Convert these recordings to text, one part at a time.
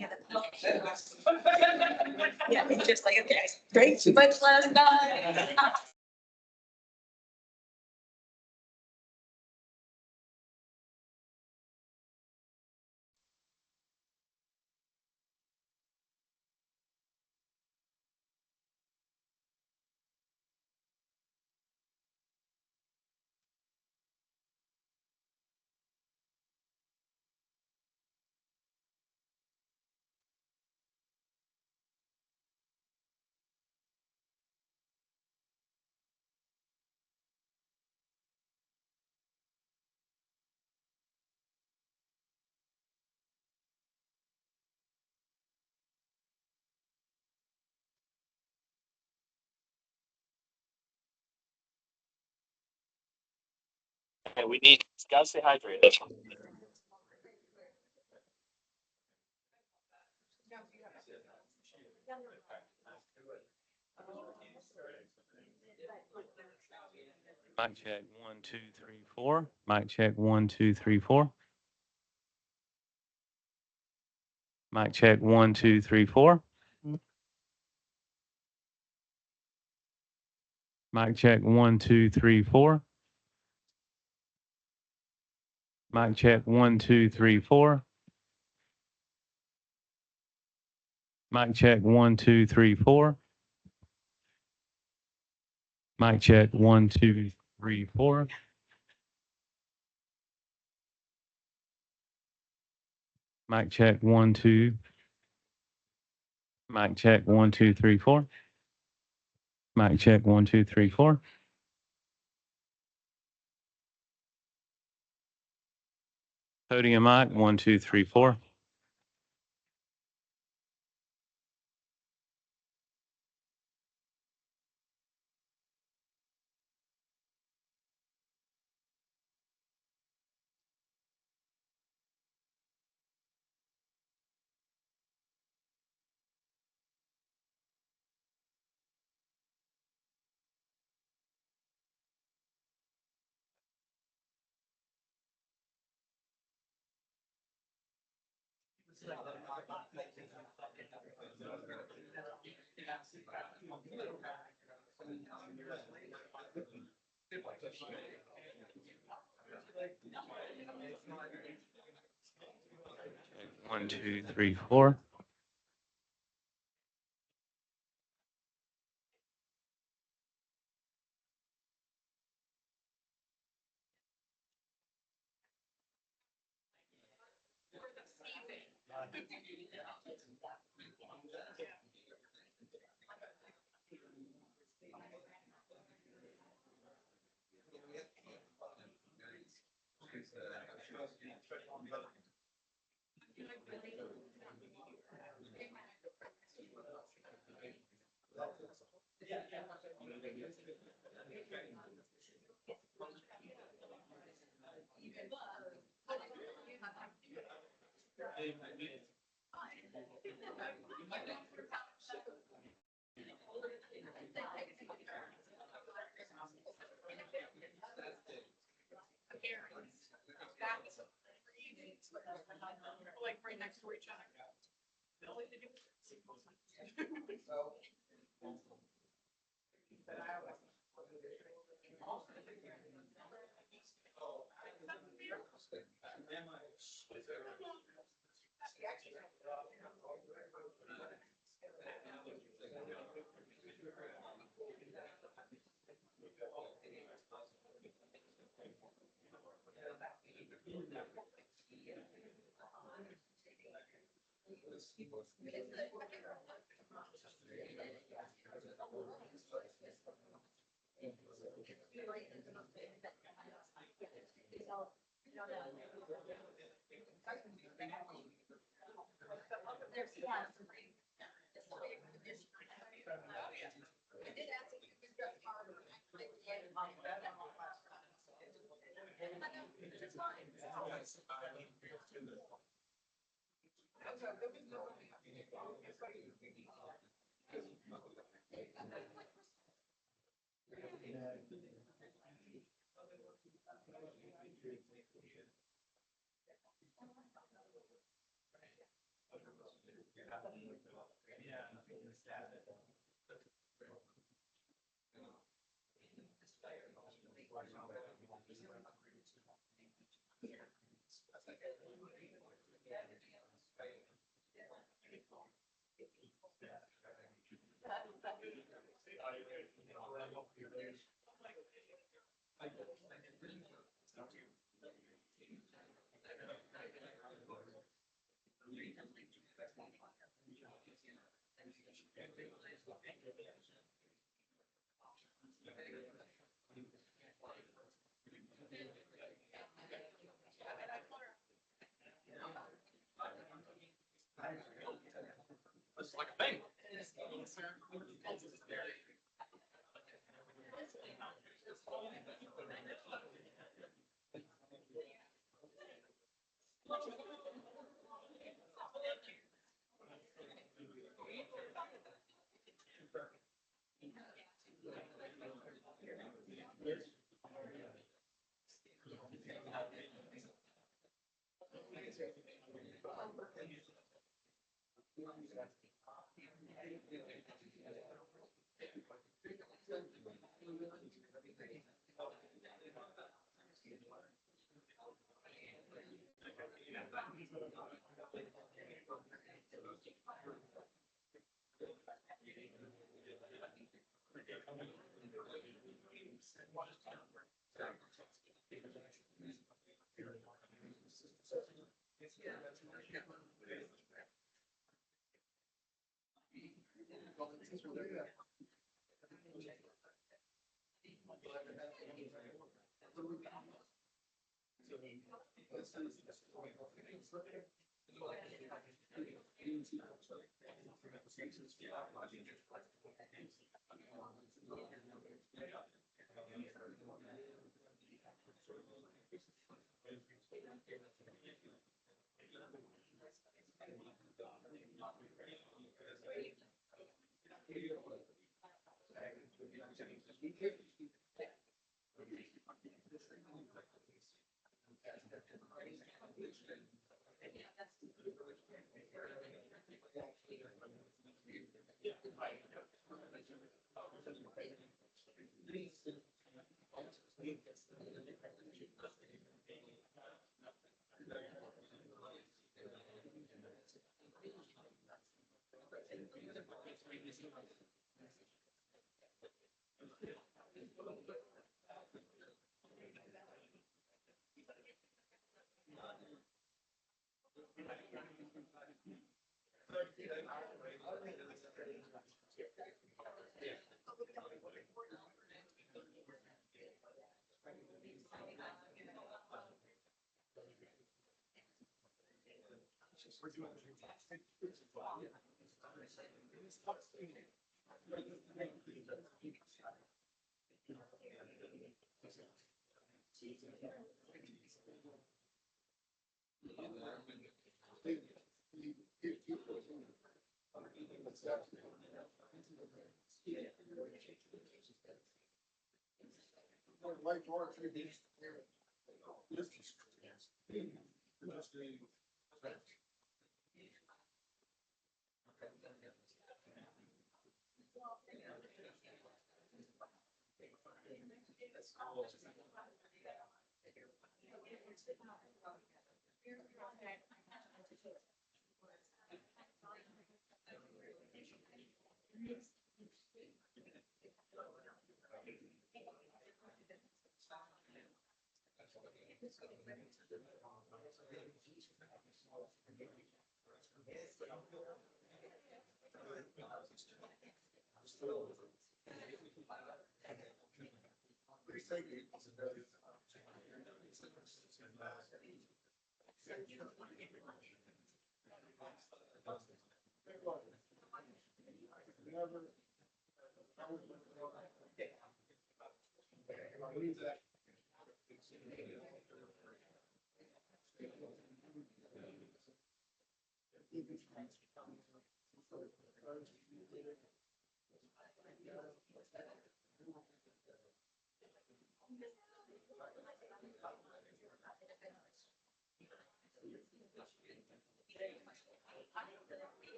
Yeah, it's just like, okay, drank too much last night. Okay, we need, gotta stay hydrated. Mic check 1, 2, 3, 4. Mic check 1, 2, 3, 4. Mic check 1, 2, 3, 4. Mic check 1, 2, 3, 4. Mic check 1, 2, 3, 4. Mic check 1, 2, 3, 4. Mic check 1, 2, 3, 4. Mic check 1, 2. Mic check 1, 2, 3, 4. Mic check 1, 2, 3, 4. Podium mic 1, 2, 3, 4. One, two, three, four. Like right next to each other. It's like a thing.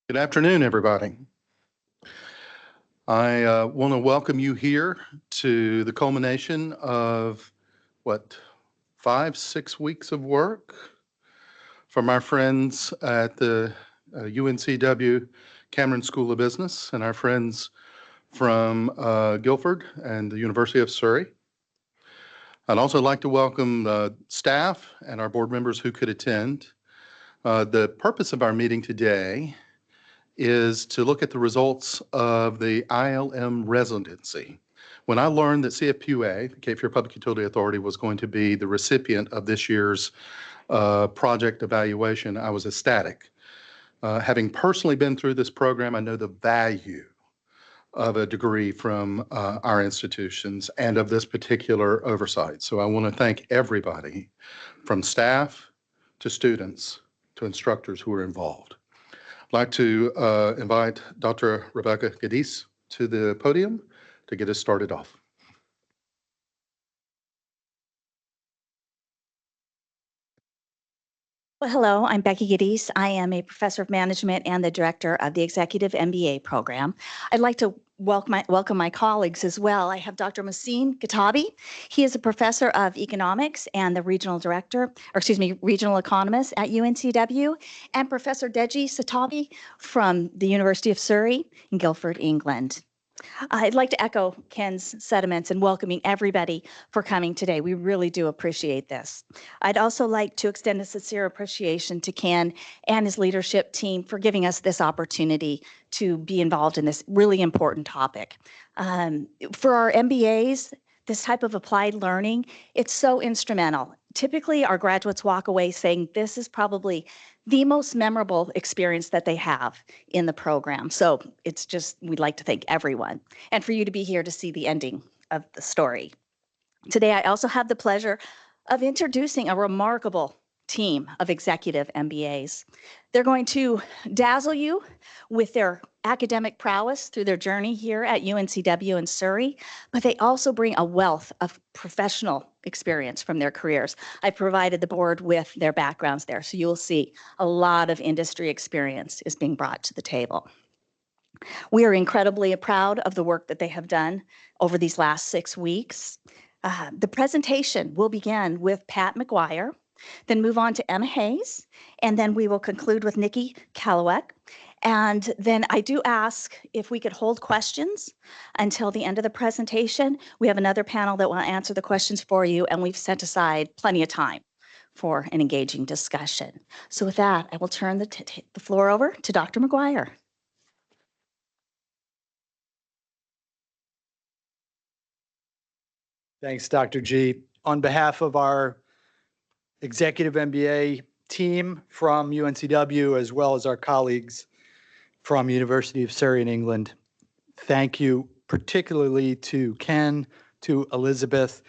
Good afternoon, everybody. I want to welcome you here to the culmination of, 5, 6 weeks of work from our friends at the UNCW Cameron School of Business and our friends from Guilford and the University of Surrey. I'd also like to welcome the staff and our board members who could attend. The purpose of our meeting today is to look at the results of the ILM residency. When I learned that CFPUA, the Cape Fear Public Utility Authority, was going to be the recipient of this year's project evaluation, I was ecstatic. Having personally been through this program, I know the value of a degree from our institutions and of this particular oversight. So I want to thank everybody from staff to students to instructors who were involved. I'd like to invite Dr. Rebecca Gadis to the podium to get us started off. Well, hello, I'm Becky Geddes. I am a professor of management and the director of the Executive MBA program. I'd like to welcome my colleagues as well. I have Dr. Masin Katabi. He is a professor of economics and the regional regional economist at UNCW, and Professor Deji Satabi from the University of Surrey in Guildford, England. I'd like to echo Ken's sentiments in welcoming everybody for coming today. We really do appreciate this. I'd also like to extend a sincere appreciation to Ken and his leadership team for giving us this opportunity to be involved in this really important topic. For our MBAs, this type of applied learning, it's so instrumental. Typically, our graduates walk away saying this is probably the most memorable experience that they have in the program. So it's just, we'd like to thank everyone and for you to be here to see the ending of the story. Today, I also have the pleasure of introducing a remarkable team of executive MBAs. They're going to dazzle you with their academic prowess through their journey here at UNCW in Surrey, but they also bring a wealth of professional experience from their careers. I provided the board with their backgrounds there, so you'll see a lot of industry experience is being brought to the table. We are incredibly proud of the work that they have done over these last 6 weeks. The presentation will begin with Pat McGuire, then move on to Emma Hayes, and then we will conclude with Nikki Kalawek. And then I do ask if we could hold questions until the end of the presentation. We have another panel that will answer the questions for you, and we've set aside plenty of time for an engaging discussion. So with that, I will turn the floor over to Dr. McGuire. Thanks, Dr. G. On behalf of our Executive MBA team from UNCW, as well as our colleagues from University of Surrey in England, thank you particularly to Ken, to Elizabeth,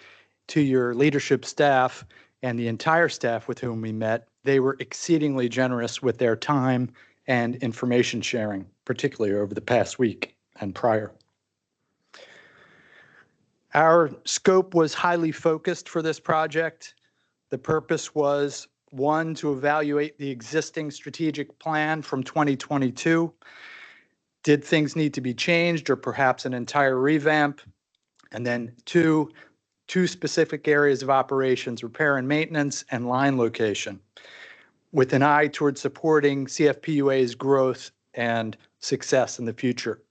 to your leadership staff, and the entire staff with whom we met. They were exceedingly generous with their time and information sharing, particularly over the past week and prior. Our scope was highly focused for this project. The purpose was, one, to evaluate the existing strategic plan from 2022. Did things need to be changed or perhaps an entire revamp? And then two specific areas of operations, repair and maintenance and line location, with an eye towards supporting CFPUA's growth and success in the future.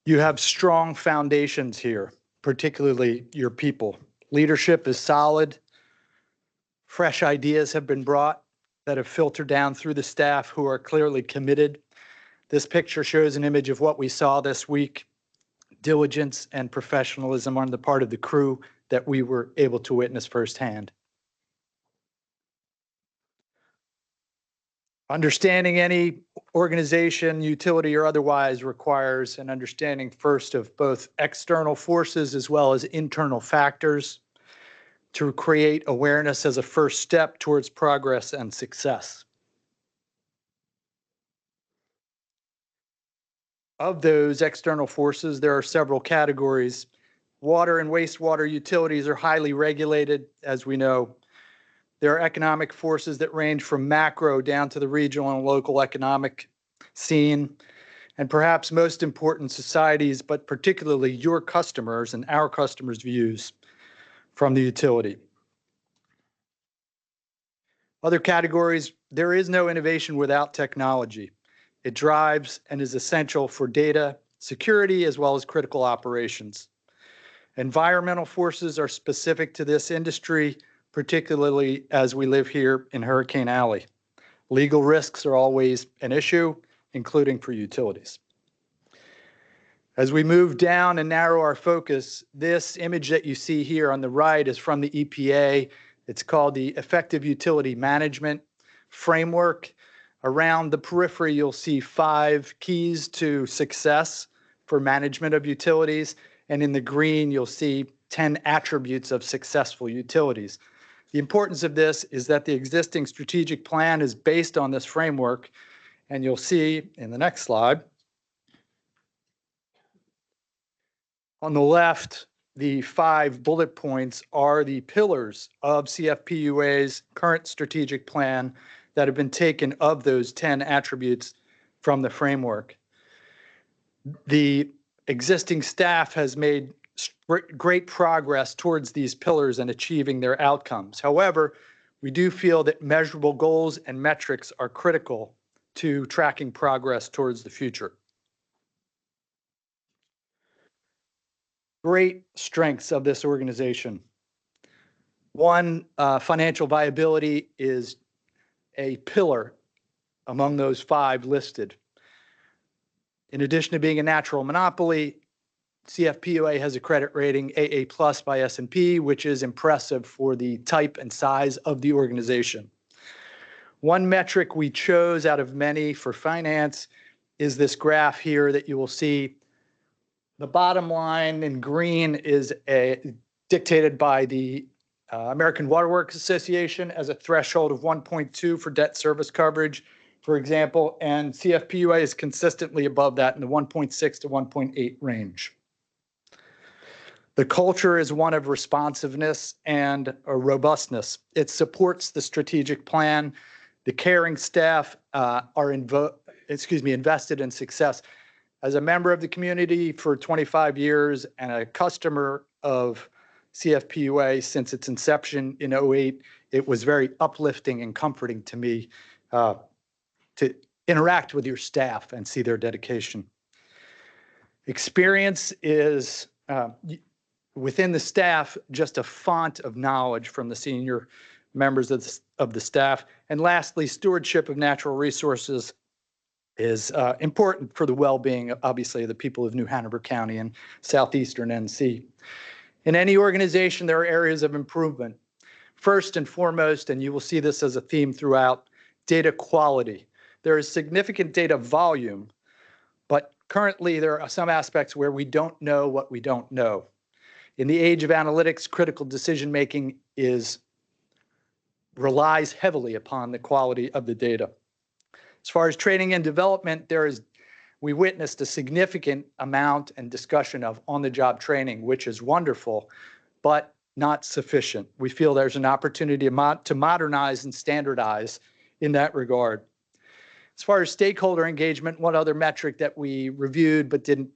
You have strong foundations here, particularly your people. Leadership is solid. Fresh ideas have been brought that have filtered down through the staff who are clearly committed. This picture shows an image of what we saw this week. Diligence and professionalism on the part of the crew that we were able to witness firsthand. Understanding any organization, utility or otherwise, requires an understanding first of both external forces as well as internal factors to create awareness as a first step towards progress and success. Of those external forces, there are several categories. Water and wastewater utilities are highly regulated, as we know. There are economic forces that range from macro down to the regional and local economic scene, and perhaps most important, societies, but particularly your customers and our customers' views from the utility. Other categories, there is no innovation without technology. It drives and is essential for data security as well as critical operations. Environmental forces are specific to this industry, particularly as we live here in Hurricane Alley. Legal risks are always an issue, including for utilities. As we move down and narrow our focus, this image that you see here on the right is from the EPA. It's called the Effective Utility Management Framework. Around the periphery, you'll see 5 keys to success for management of utilities. And in the green, you'll see 10 attributes of successful utilities. The importance of this is that the existing strategic plan is based on this framework, and you'll see in the next slide, on the left, the 5 bullet points are the pillars of CFPUA's current strategic plan that have been taken of those 10 attributes from the framework. The existing staff has made great progress towards these pillars and achieving their outcomes. However, we do feel that measurable goals and metrics are critical to tracking progress towards the future. Great strengths of this organization. One, financial viability is a pillar among those 5 listed. In addition to being a natural monopoly, CFPUA has a credit rating AA+ by S&P, which is impressive for the type and size of the organization. One metric we chose out of many for finance is this graph here that you will see. The bottom line in green is dictated by the American Waterworks Association as a threshold of 1.2 for debt service coverage, for example, and CFPUA is consistently above that in the 1.6 to 1.8 range. The culture is one of responsiveness and robustness. It supports the strategic plan. The caring staff are invested in success. As a member of the community for 25 years and a customer of CFPUA since its inception in 2008, it was very uplifting and comforting to me to interact with your staff and see their dedication. Experience is within the staff, just a font of knowledge from the senior members of the staff. And lastly, stewardship of natural resources is important for the well-being, obviously, of the people of New Hanover County and southeastern NC. In any organization, there are areas of improvement. First and foremost, and you will see this as a theme throughout, data quality. There is significant data volume, but currently there are some aspects where we don't know what we don't know. In the age of analytics, critical decision-making relies heavily upon the quality of the data. As far as training and development, we witnessed a significant amount and discussion of on-the-job training, which is wonderful, but not sufficient. We feel there's an opportunity to modernize and standardize in that regard. As far as stakeholder engagement, one other metric that we reviewed but didn't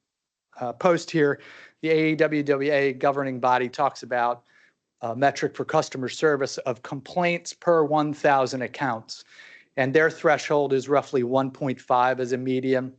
post here, the AEWWA governing body talks about a metric for customer service of complaints per 1,000 accounts. And their threshold is roughly 1.5 as a median.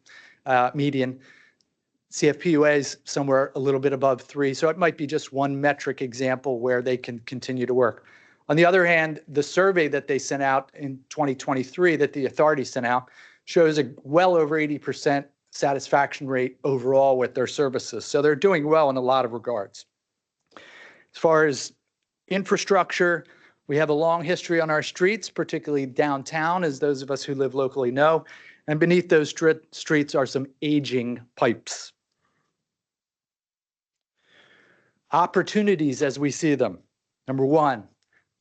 CFPUA is somewhere a little bit above 3, so it might be just one metric example where they can continue to work. On the other hand, the survey that they sent out in 2023, that the authority sent out, shows a well over 80% satisfaction rate overall with their services. So they're doing well in a lot of regards. As far as infrastructure, we have a long history on our streets, particularly downtown, as those of us who live locally know. And beneath those streets are some aging pipes. Opportunities as we see them. Number one,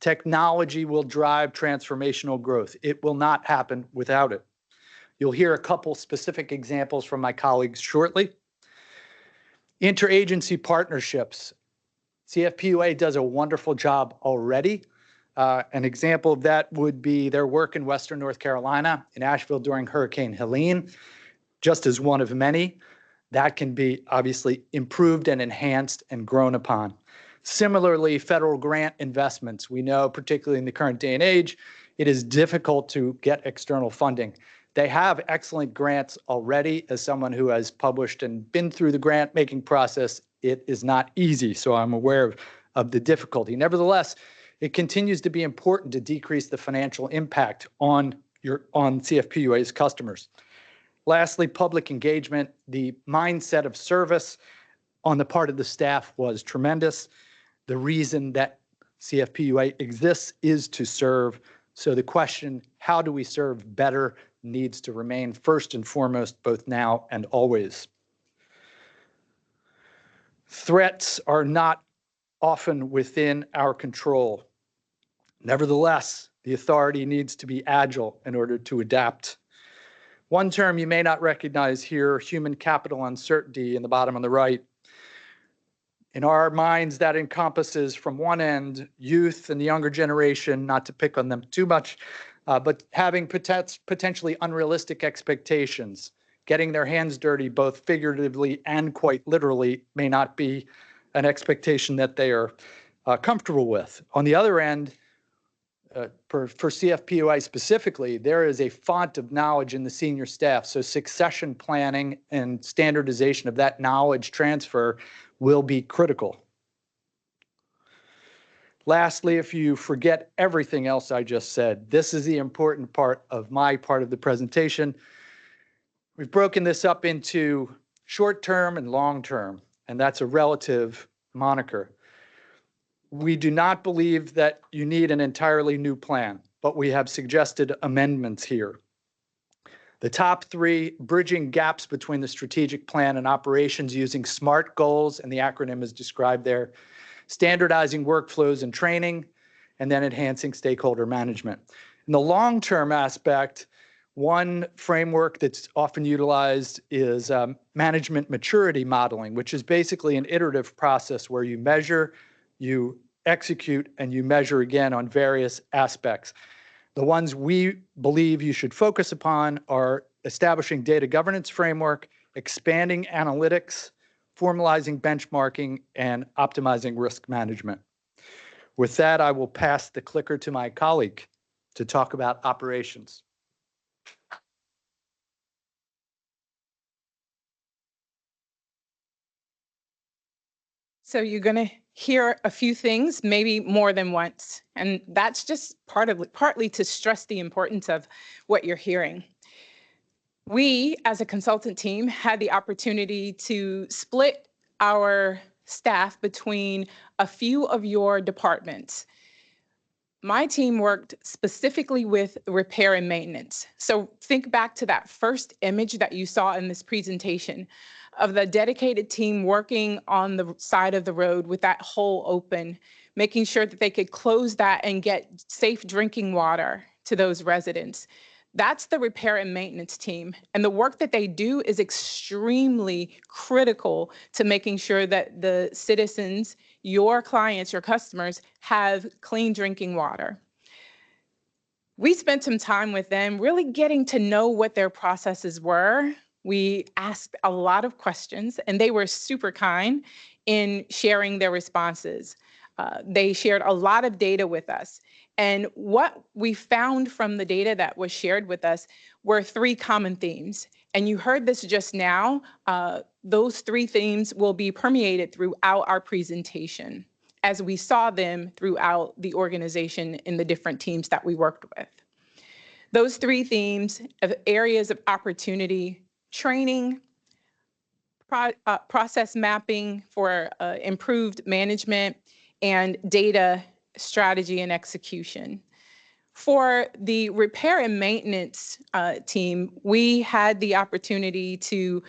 technology will drive transformational growth. It will not happen without it. You'll hear a couple specific examples from my colleagues shortly. Interagency partnerships. CFPUA does a wonderful job already. An example of that would be their work in Western North Carolina, in Asheville during Hurricane Helene, just as one of many. That can be obviously improved and enhanced and grown upon. Similarly, federal grant investments. We know, particularly in the current day and age, it is difficult to get external funding. They have excellent grants already. As someone who has published and been through the grant making process, it is not easy, so I'm aware of the difficulty. Nevertheless, it continues to be important to decrease the financial impact on CFPUA's customers. Lastly, public engagement. The mindset of service on the part of the staff was tremendous. The reason that CFPUA exists is to serve. So the question, how do we serve better, needs to remain first and foremost, both now and always. Threats are not often within our control. Nevertheless, the authority needs to be agile in order to adapt. One term you may not recognize here, human capital uncertainty in the bottom on the right. In our minds, that encompasses from one end, youth and the younger generation, not to pick on them too much, but having potentially unrealistic expectations. Getting their hands dirty, both figuratively and quite literally, may not be an expectation that they are comfortable with. On the other end, for CFPUA specifically, there is a font of knowledge in the senior staff. So succession planning and standardization of that knowledge transfer will be critical. Lastly, if you forget everything else I just said, this is the important part of my part of the presentation. We've broken this up into short-term and long-term, and that's a relative moniker. We do not believe that you need an entirely new plan, but we have suggested amendments here. The top three: bridging gaps between the strategic plan and operations using SMART goals, and the acronym is described there, standardizing workflows and training, and then enhancing stakeholder management. In the long-term aspect, one framework that's often utilized is management maturity modeling, which is basically an iterative process where you measure, you execute, and you measure again on various aspects. The ones we believe you should focus upon are establishing data governance framework, expanding analytics, formalizing benchmarking, and optimizing risk management. With that, I will pass the clicker to my colleague to talk about operations. So you're going to hear a few things, maybe more than once. And that's just partly to stress the importance of what you're hearing. We, as a consultant team, had the opportunity to split our staff between a few of your departments. My team worked specifically with repair and maintenance. So think back to that first image that you saw in this presentation of the dedicated team working on the side of the road with that hole open, making sure that they could close that and get safe drinking water to those residents. That's the repair and maintenance team. And the work that they do is extremely critical to making sure that the citizens, your clients, your customers, have clean drinking water. We spent some time with them really getting to know what their processes were. We asked a lot of questions, and they were super kind in sharing their responses. They shared a lot of data with us. And what we found from the data that was shared with us were three common themes. And you heard this just now. Those three themes will be permeated throughout our presentation as we saw them throughout the organization in the different teams that we worked with. Those three themes of areas of opportunity: training, process mapping for improved management, and data strategy and execution. For the repair and maintenance team, we had the opportunity to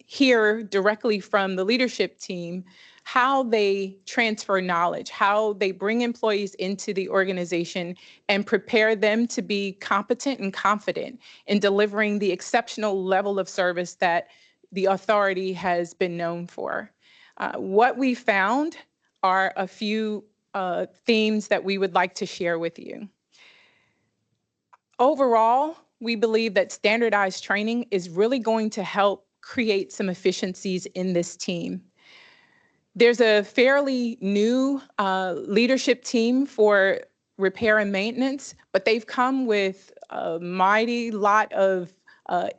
hear directly from the leadership team how they transfer knowledge, how they bring employees into the organization and prepare them to be competent and confident in delivering the exceptional level of service that the authority has been known for. What we found are a few themes that we would like to share with you. Overall, we believe that standardized training is really going to help create some efficiencies in this team. There's a fairly new leadership team for repair and maintenance, but they've come with a mighty lot of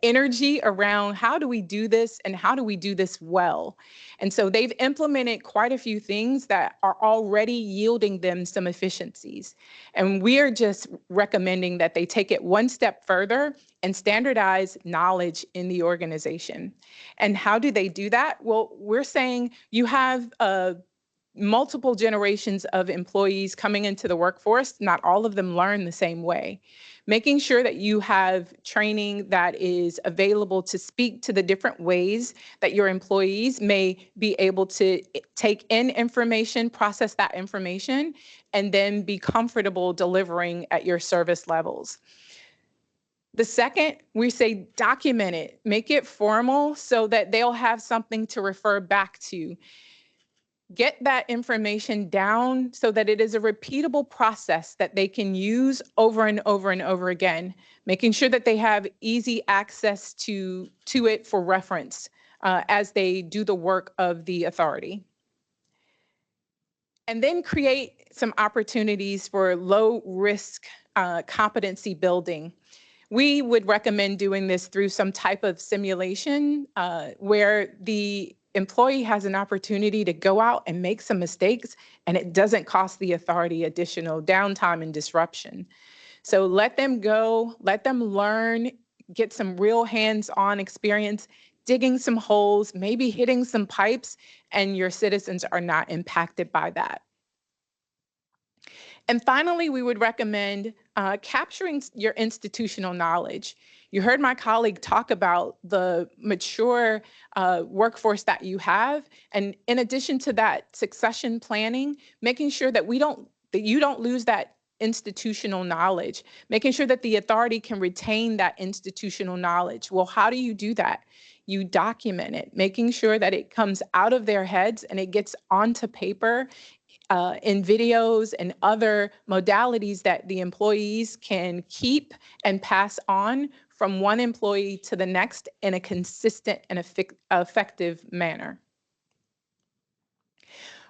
energy around how do we do this and how do we do this well. And so they've implemented quite a few things that are already yielding them some efficiencies. And we are just recommending that they take it one step further and standardize knowledge in the organization. And how do they do that? Well, we're saying you have multiple generations of employees coming into the workforce. Not all of them learn the same way. Making sure that you have training that is available to speak to the different ways that your employees may be able to take in information, process that information, and then be comfortable delivering at your service levels. The second, we say document it, make it formal so that they'll have something to refer back to. Get that information down so that it is a repeatable process that they can use over and over and over again, making sure that they have easy access to it for reference as they do the work of the authority. And then create some opportunities for low risk competency building. We would recommend doing this through some type of simulation where the employee has an opportunity to go out and make some mistakes, and it doesn't cost the authority additional downtime and disruption. So let them go, let them learn, get some real hands-on experience, digging some holes, maybe hitting some pipes, and your citizens are not impacted by that. And finally, we would recommend capturing your institutional knowledge. You heard my colleague talk about the mature workforce that you have. And in addition to that, succession planning, making sure that you don't lose that institutional knowledge, making sure that the authority can retain that institutional knowledge. Well, how do you do that? You document it, making sure that it comes out of their heads and it gets onto paper in videos and other modalities that the employees can keep and pass on from one employee to the next in a consistent and effective manner.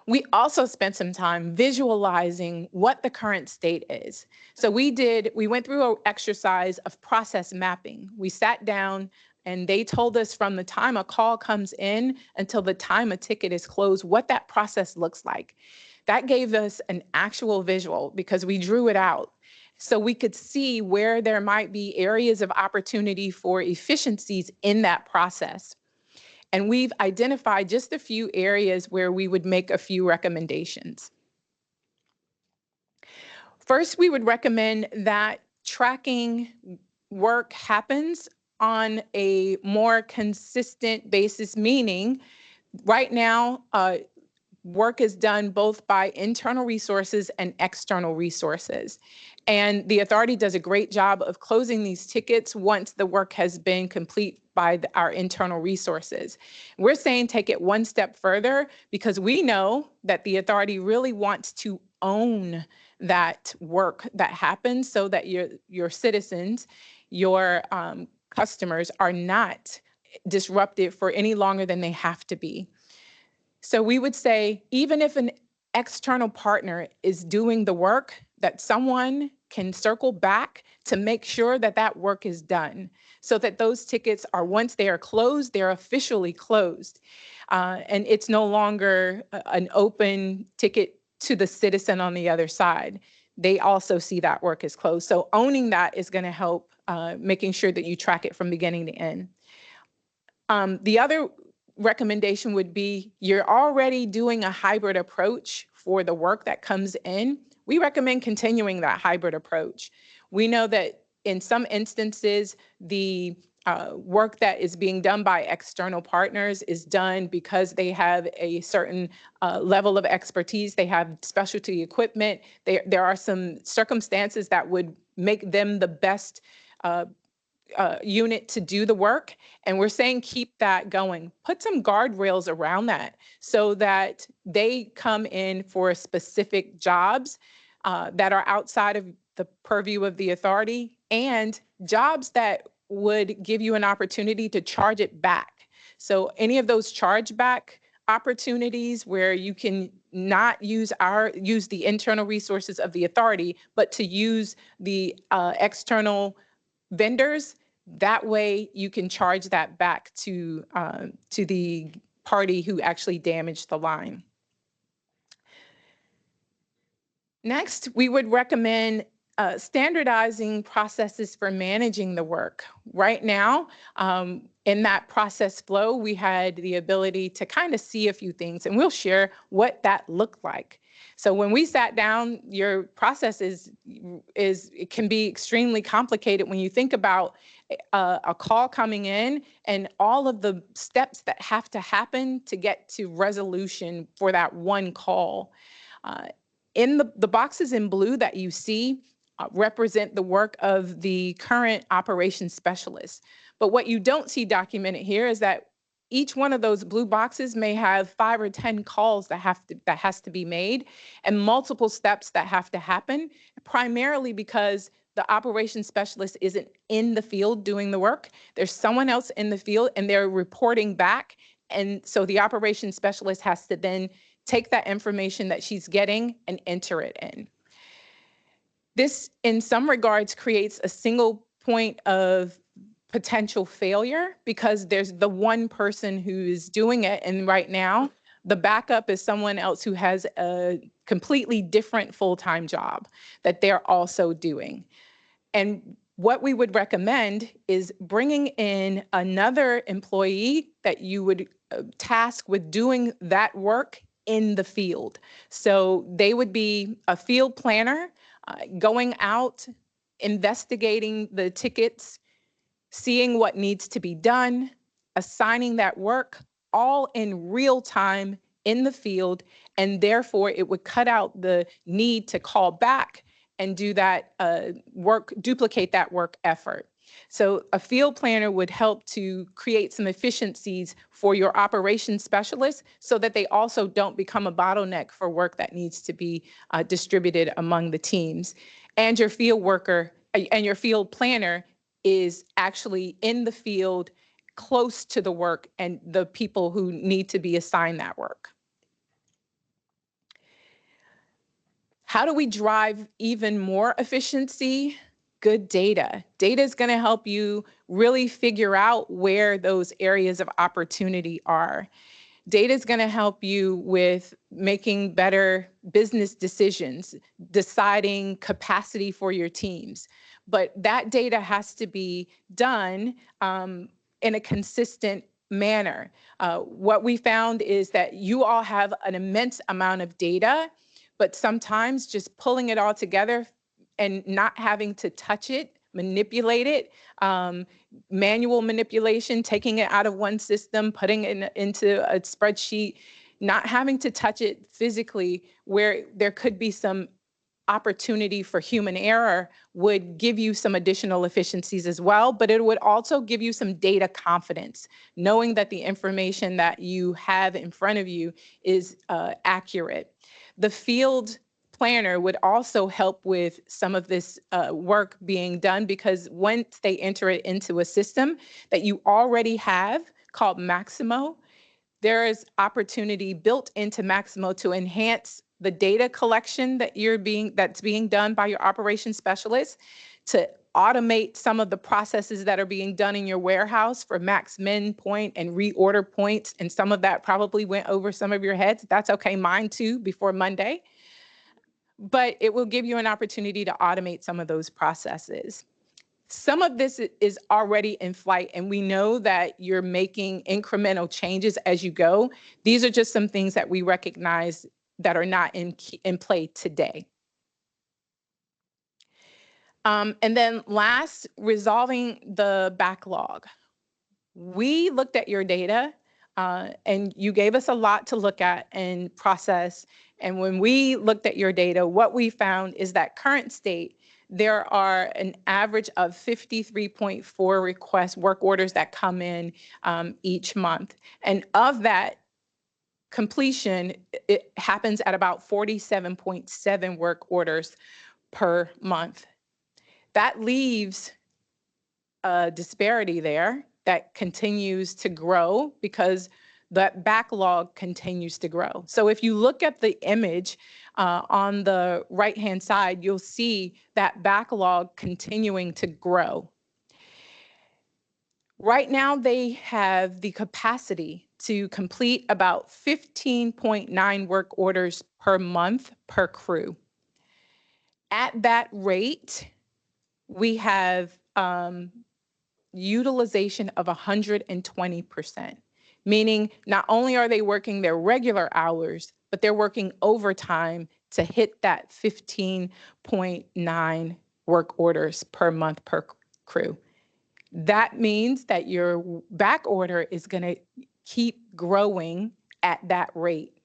We also spent some time visualizing what the current state is. So we went through an exercise of process mapping. We sat down and they told us from the time a call comes in until the time a ticket is closed, what that process looks like. That gave us an actual visual because we drew it out. So we could see where there might be areas of opportunity for efficiencies in that process. And we've identified just a few areas where we would make a few recommendations. First, we would recommend that tracking work happens on a more consistent basis, meaning right now, work is done both by internal resources and external resources. And the authority does a great job of closing these tickets once the work has been complete by our internal resources. We're saying take it one step further because we know that the authority really wants to own that work that happens so that your citizens, your customers are not disrupted for any longer than they have to be. So we would say, even if an external partner is doing the work, that someone can circle back to make sure that that work is done so that those tickets are, once they are closed, they're officially closed. And it's no longer an open ticket to the citizen on the other side. They also see that work is closed. So owning that is going to help making sure that you track it from beginning to end. The other recommendation would be you're already doing a hybrid approach for the work that comes in. We recommend continuing that hybrid approach. We know that in some instances, the work that is being done by external partners is done because they have a certain level of expertise. They have specialty equipment. There are some circumstances that would make them the best unit to do the work. And we're saying keep that going. Put some guardrails around that so that they come in for specific jobs that are outside of the purview of the authority and jobs that would give you an opportunity to charge it back. So any of those chargeback opportunities where you can not use the internal resources of the authority, but to use the external vendors, that way you can charge that back to the party who actually damaged the line. Next, we would recommend standardizing processes for managing the work. Right now, in that process flow, we had the ability to kind of see a few things, and we'll share what that looked like. So when we sat down, your process it can be extremely complicated when you think about a call coming in and all of the steps that have to happen to get to resolution for that one call. In the boxes in blue that you see represent the work of the current operations specialist. But what you don't see documented here is that each one of those blue boxes may have 5 or 10 calls that has to be made, and multiple steps that have to happen, primarily because the operations specialist isn't in the field doing the work. There's someone else in the field and they're reporting back. And so the operations specialist has to then take that information that she's getting and enter it in. This, in some regards, creates a single point of potential failure because there's the one person who is doing it. And right now, the backup is someone else who has a completely different full-time job that they're also doing. And what we would recommend is bringing in another employee that you would task with doing that work in the field. So they would be a field planner, going out, investigating the tickets, seeing what needs to be done, assigning that work, all in real time in the field, and therefore it would cut out the need to call back and do that work, duplicate that work effort. So a field planner would help to create some efficiencies for your operations specialists so that they also don't become a bottleneck for work that needs to be distributed among the teams. And your field worker and your field planner is actually in the field close to the work and the people who need to be assigned that work. How do we drive even more efficiency? Good data. Data is going to help you really figure out where those areas of opportunity are. Data is going to help you with making better business decisions, deciding capacity for your teams. But that data has to be done in a consistent manner. What we found is that you all have an immense amount of data, but sometimes just pulling it all together and not having to touch it, manipulate it, manual manipulation, taking it out of one system, putting it into a spreadsheet, not having to touch it physically where there could be some opportunity for human error would give you some additional efficiencies as well, but it would also give you some data confidence, knowing that the information that you have in front of you is accurate. The field planner would also help with some of this work being done because once they enter it into a system that you already have called Maximo, there is opportunity built into Maximo to enhance the data collection that's being done by your operations specialist, to automate some of the processes that are being done in your warehouse for max min point and reorder points. And some of that probably went over some of your heads. That's okay, mine too, before Monday. But it will give you an opportunity to automate some of those processes. Some of this is already in flight, and we know that you're making incremental changes as you go. These are just some things that we recognize that are not in play today. And then last, resolving the backlog. We looked at your data and you gave us a lot to look at and process. And when we looked at your data, what we found is that current state, there are an average of 53.4 requests, work orders that come in each month. And of that completion, it happens at about 47.7 work orders per month. That leaves a disparity there that continues to grow because that backlog continues to grow. So if you look at the image on the right-hand side, you'll see that backlog continuing to grow. Right now, they have the capacity to complete about 15.9 work orders per month per crew. At that rate, we have utilization of 120%, meaning not only are they working their regular hours, but they're working overtime to hit that 15.9 work orders per month per crew. That means that your back order is going to keep growing at that rate.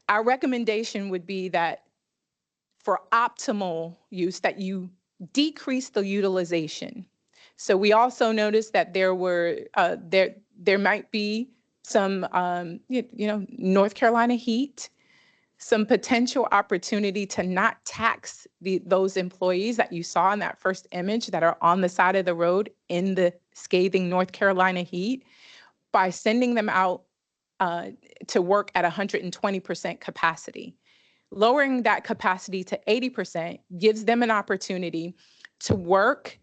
Our recommendation would be that for optimal use, that you decrease the utilization. So we also noticed that there there might be some, North Carolina heat, some potential opportunity to not tax those employees that you saw in that first image that are on the side of the road in the scathing North Carolina heat by sending them out to work at 120% capacity. Lowering that capacity to 80% gives them an opportunity to work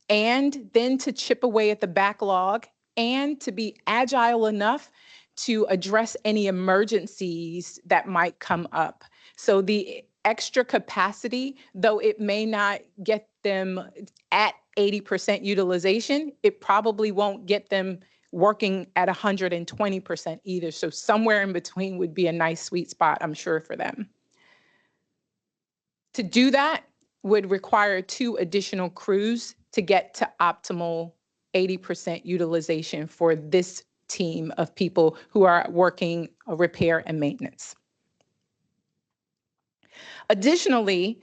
and then to chip away at the backlog and to be agile enough to address any emergencies that might come up. So the extra capacity, though it may not get them at 80% utilization, it probably won't get them working at 120% either. So somewhere in between would be a nice sweet spot, I'm sure, for them. To do that would require 2 additional crews to get to optimal 80% utilization for this team of people who are working repair and maintenance. Additionally,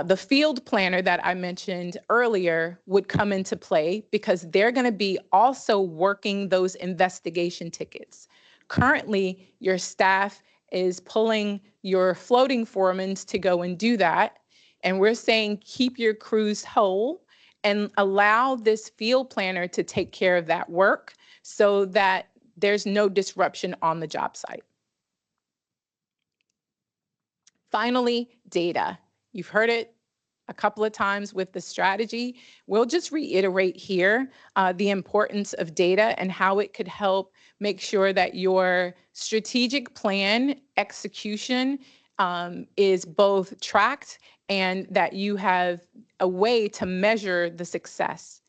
the field planner that I mentioned earlier would come into play because they're going to be also working those investigation tickets. Currently, your staff is pulling your floating foremans to go and do that. And we're saying keep your crews whole and allow this field planner to take care of that work so that there's no disruption on the job site. Finally, data. You've heard it a couple of times with the strategy. We'll just reiterate here the importance of data and how it could help make sure that your strategic plan execution is both tracked and that you have a way to measure the success.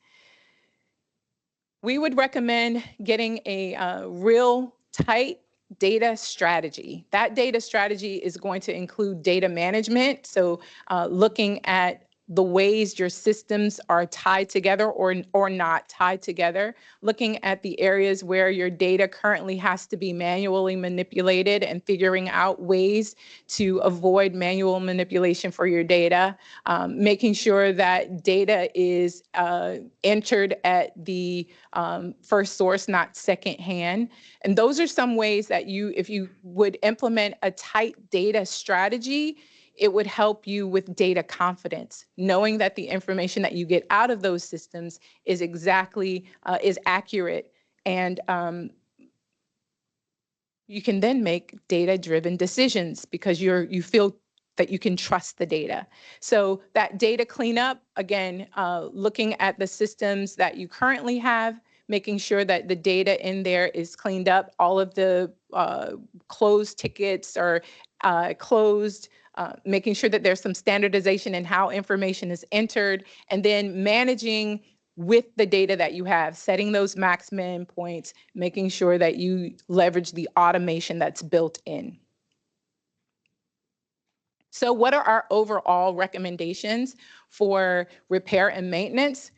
We would recommend getting a real tight data strategy. That data strategy is going to include data management. So looking at the ways your systems are tied together or not tied together, looking at the areas where your data currently has to be manually manipulated and figuring out ways to avoid manual manipulation for your data, making sure that data is entered at the first source, not secondhand. And those are some ways that if you would implement a tight data strategy, it would help you with data confidence, knowing that the information that you get out of those systems is is accurate. And you can then make data-driven decisions because you feel that you can trust the data. So that data cleanup, again, looking at the systems that you currently have, making sure that the data in there is cleaned up, all of the closed tickets are closed, making sure that there's some standardization in how information is entered, and then managing with the data that you have, setting those max min points, making sure that you leverage the automation that's built in. So what are our overall recommendations for repair and maintenance?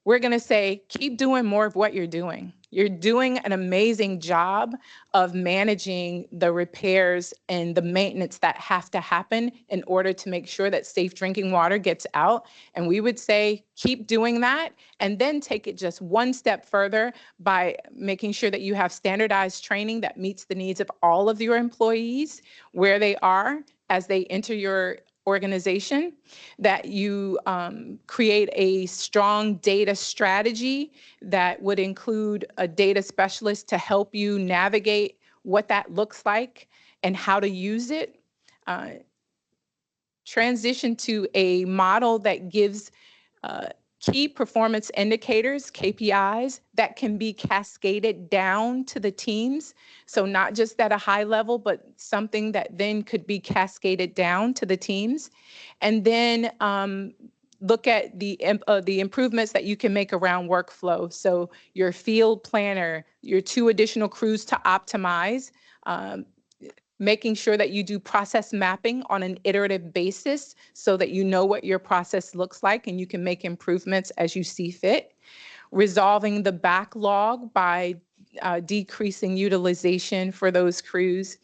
We're going to say, keep doing more of what you're doing. You're doing an amazing job of managing the repairs and the maintenance that have to happen in order to make sure that safe drinking water gets out. And we would say, keep doing that and then take it just one step further by making sure that you have standardized training that meets the needs of all of your employees where they are as they enter your organization, that you create a strong data strategy that would include a data specialist to help you navigate what that looks like and how to use it. Transition to a model that gives key performance indicators, KPIs, that can be cascaded down to the teams. So not just at a high level, but something that then could be cascaded down to the teams. And then look at the improvements that you can make around workflow. So your field planner, your 2 additional crews to optimize, making sure that you do process mapping on an iterative basis so that you know what your process looks like and you can make improvements as you see fit. Resolving the backlog by decreasing utilization for those crews.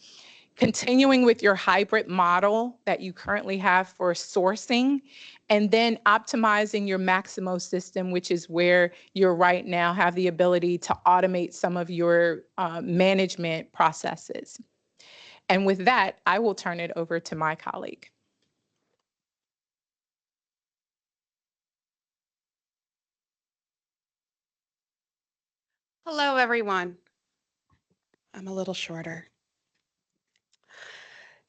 continuing with your hybrid model that you currently have for sourcing, and then optimizing your Maximo system, which is where you're right now have the ability to automate some of your management processes. And with that, I will turn it over to my colleague. Hello, everyone. I'm a little shorter.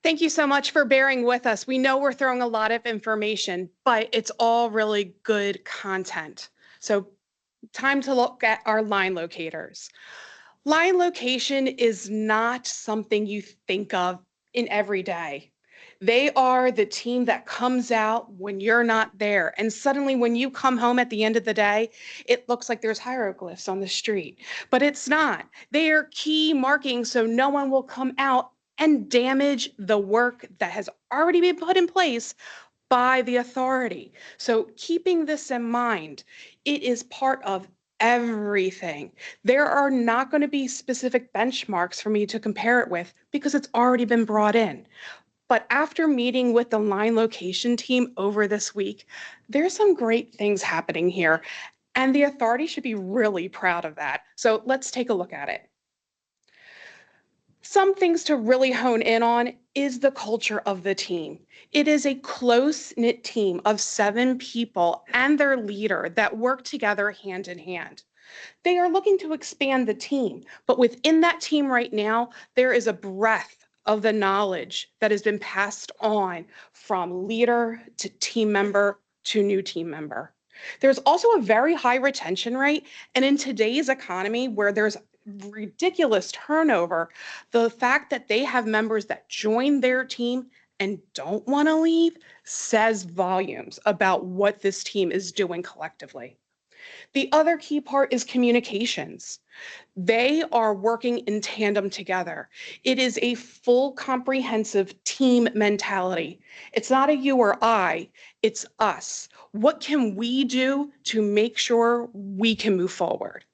Thank you so much for bearing with us. We know we're throwing a lot of information, but it's all really good content. So time to look at our line locators. Line location is not something you think of in every day. They are the team that comes out when you're not there. And suddenly when you come home at the end of the day, it looks like there's hieroglyphs on the street, but it's not. They are key markings so no one will come out and damage the work that has already been put in place by the authority. So keeping this in mind, it is part of everything. There are not going to be specific benchmarks for me to compare it with because it's already been brought in. But after meeting with the line location team over this week, there's some great things happening here, and the authority should be really proud of that. So let's take a look at it. Some things to really hone in on is the culture of the team. It is a close-knit team of 7 people and their leader that work together hand in hand. They are looking to expand the team, but within that team right now, there is a breadth of the knowledge that has been passed on from leader to team member to new team member. There's also a very high retention rate, and in today's economy where there's ridiculous turnover, the fact that they have members that join their team and don't want to leave says volumes about what this team is doing collectively. The other key part is communications. They are working in tandem together. It is a full comprehensive team mentality. It's not a you or I, it's us. What can we do to make sure we can move forward?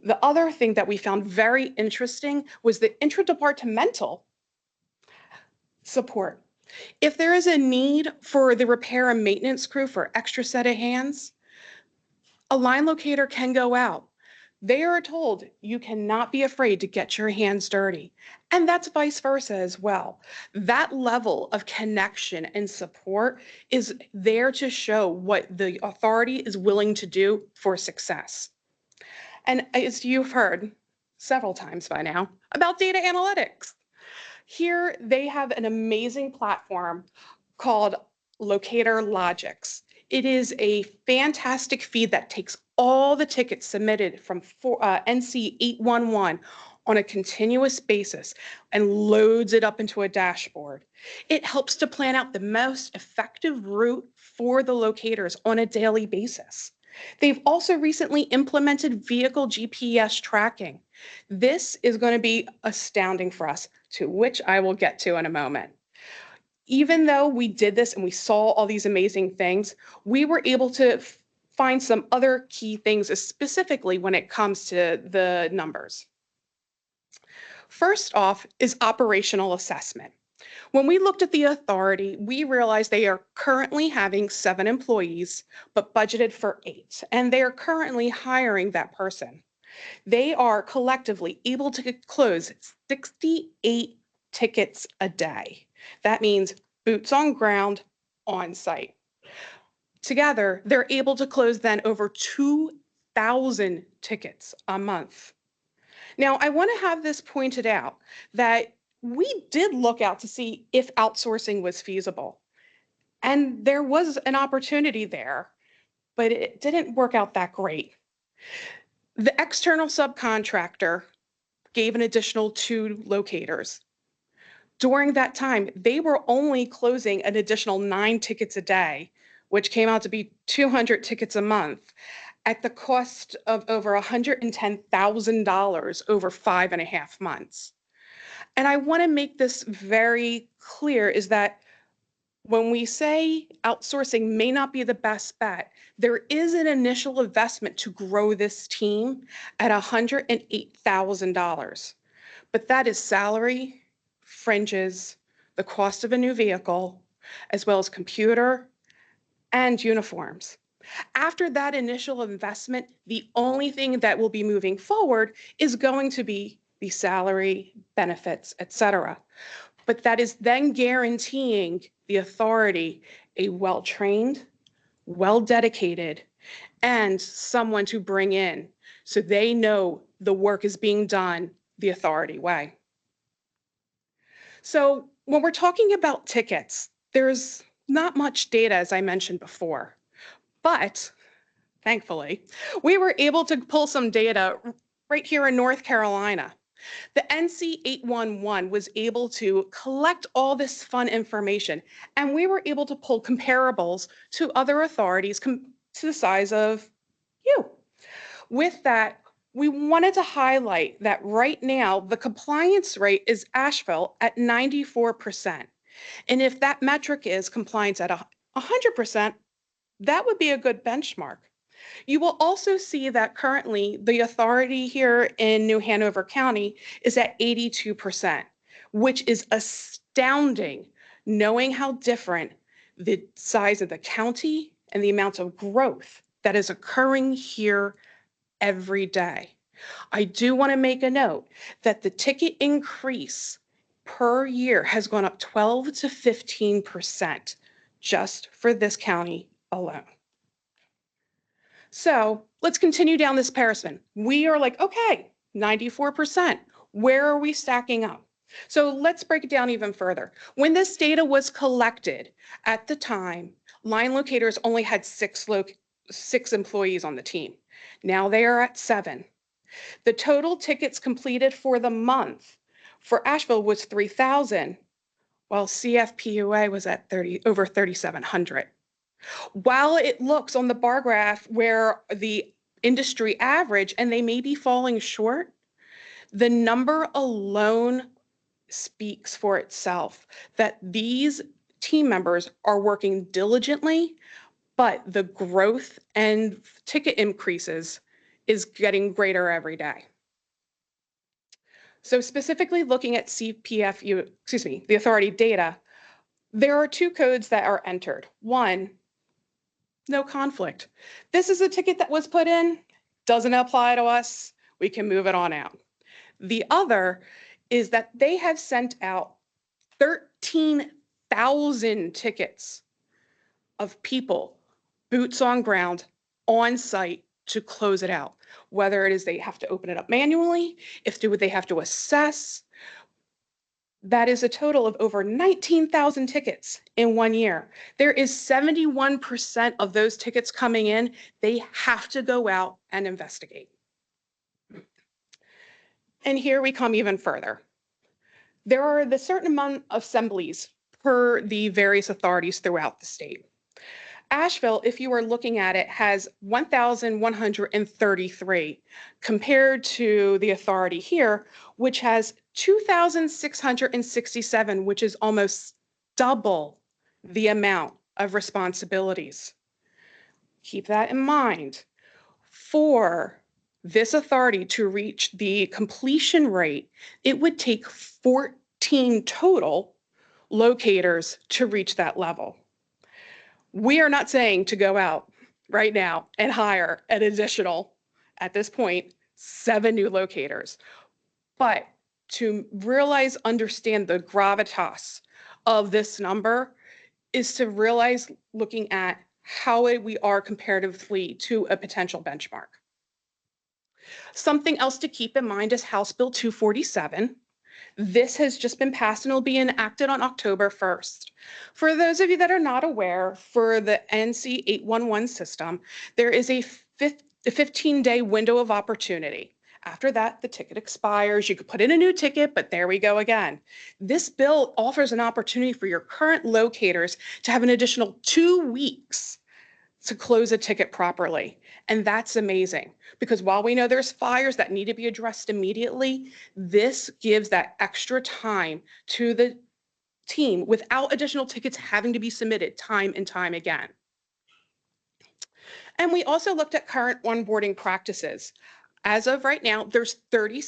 The other thing that we found very interesting was the interdepartmental support. If there is a need for the repair and maintenance crew for extra set of hands, a line locator can go out. They are told you cannot be afraid to get your hands dirty. And that's vice versa as well. That level of connection and support is there to show what the authority is willing to do for success. And as you've heard several times by now about data analytics, here they have an amazing platform called Locator Logics. It is a fantastic feed that takes all the tickets submitted from NC 811 on a continuous basis and loads it up into a dashboard. It helps to plan out the most effective route for the locators on a daily basis. They've also recently implemented vehicle GPS tracking. This is going to be astounding for us, to which I will get to in a moment. Even though we did this and we saw all these amazing things, we were able to find some other key things, specifically when it comes to the numbers. First off is operational assessment. When we looked at the authority, we realized they are currently having 7 employees, but budgeted for 8, and they are currently hiring that person. They are collectively able to close 68 tickets a day. That means boots on ground, on site. Together, they're able to close then over 2,000 tickets a month. Now, I want to have this pointed out that we did look out to see if outsourcing was feasible. And there was an opportunity there, but it didn't work out that great. The external subcontractor gave an additional 2 locators. During that time, they were only closing an additional 9 tickets a day, which came out to be 200 tickets a month at the cost of over $110,000 over 5.5 months. And I want to make this very clear is that when we say outsourcing may not be the best bet, there is an initial investment to grow this team at $108,000. But that is salary, fringes, the cost of a new vehicle, as well as computer and uniforms. After that initial investment, the only thing that will be moving forward is going to be the salary, benefits, etc. But that is then guaranteeing the authority a well-trained, well-dedicated, and someone to bring in so they know the work is being done the authority way. So when we're talking about tickets, there's not much data, as I mentioned before, but thankfully, we were able to pull some data right here in North Carolina. The NC 811 was able to collect all this fun information, and we were able to pull comparables to other authorities to the size of you. With that, we wanted to highlight that right now, the compliance rate is Asheville at 94%. And if that metric is compliance at 100%, that would be a good benchmark. You will also see that currently the authority here in New Hanover County is at 82%, which is astounding, knowing how different the size of the county and the amount of growth that is occurring here every day. I do want to make a note that the ticket increase per year has gone up 12 to 15% just for this county alone. So let's continue down this comparison. We are like, okay, 94%. Where are we stacking up? So let's break it down even further. When this data was collected at the time, line locators only had six employees on the team. Now they are at 7. The total tickets completed for the month for Asheville was 3,000, while CFPUA was at over 3,700. While it looks on the bar graph where the industry average, and they may be falling short, the number alone speaks for itself that these team members are working diligently, but the growth and ticket increases is getting greater every day. So specifically looking at the authority data, there are 2 codes that are entered. One, no conflict. This is a ticket that was put in, doesn't apply to us, we can move it on out. The other is that they have sent out 13,000 tickets of people, boots on ground, on site to close it out. Whether it is they have to open it up manually, if they have to assess. That is a total of over 19,000 tickets in 1 year. There is 71% of those tickets coming in, they have to go out and investigate. And here we come even further. There are the certain amount of assemblies per the various authorities throughout the state. Asheville, if you are looking at it, has 1,133 compared to the authority here, which has 2,667, which is almost double the amount of responsibilities. Keep that in mind. For this authority to reach the completion rate, it would take 14 total locators to reach that level. We are not saying to go out right now and hire an additional, at this point, 7 new locators, but to realize, understand the gravitas of this number is to realize looking at how we are comparatively to a potential benchmark. Something else to keep in mind is House Bill 247. This has just been passed and will be enacted on October 1st. For those of you that are not aware, for the NC 811 system, there is a 15-day window of opportunity. After that, the ticket expires. You could put in a new ticket, but there we go again. This bill offers an opportunity for your current locators to have an additional 2 weeks to close a ticket properly. And that's amazing because while we know there's fires that need to be addressed immediately, this gives that extra time to the team without additional tickets having to be submitted time and time again. And we also looked at current onboarding practices. As of right now, there's 30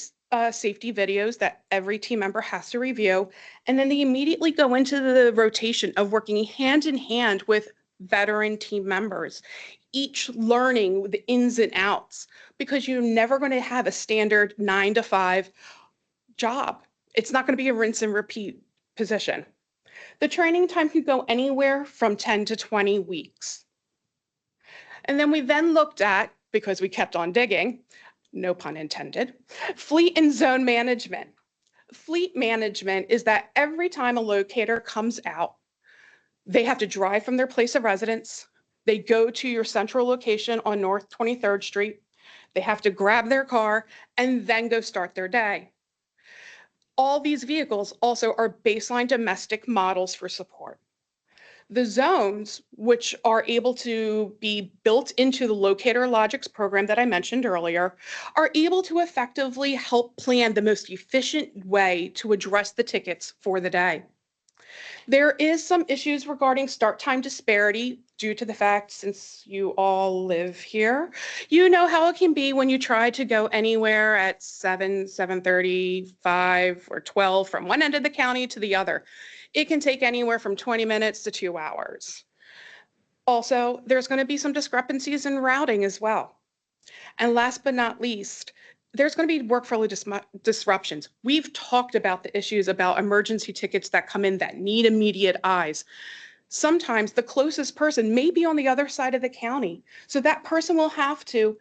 safety videos that every team member has to review. And then they immediately go into the rotation of working hand in hand with veteran team members, each learning the ins and outs, because you're never going to have a standard 9 to 5 job. It's not going to be a rinse and repeat position. The training time can go anywhere from 10 to 20 weeks. And then we looked at, because we kept on digging, no pun intended, fleet and zone management. Fleet management is that every time a locator comes out, they have to drive from their place of residence. They go to your central location on North 23rd Street. They have to grab their car and then go start their day. All these vehicles also are baseline domestic models for support. The zones, which are able to be built into the locator logics program that I mentioned earlier, are able to effectively help plan the most efficient way to address the tickets for the day. There is some issues regarding start time disparity due to the fact, since you all live here, you know how it can be when you try to go anywhere at 7, 7:30, 5, or 12 from one end of the county to the other. It can take anywhere from 20 minutes to 2 hours. Also, there's going to be some discrepancies in routing as well. And last but not least, there's going to be workflow disruptions. We've talked about the issues about emergency tickets that come in that need immediate eyes. Sometimes the closest person may be on the other side of the county. So that person will have to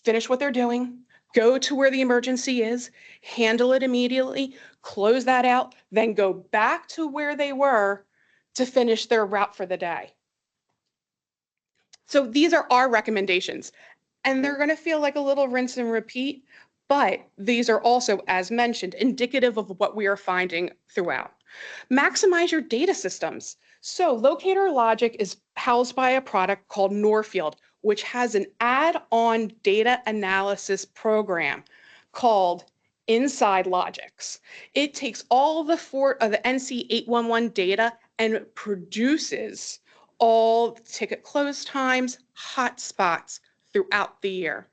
finish what they're doing, go to where the emergency is, handle it immediately, close that out, then go back to where they were to finish their route for the day. So these are our recommendations, and they're going to feel like a little rinse and repeat, but these are also, as mentioned, indicative of what we are finding throughout. Maximize your data systems. So locator logic is housed by a product called Norfield, which has an add-on data analysis program called Inside Logics. It takes all the NC 811 data and produces all ticket close times, hotspots throughout the year.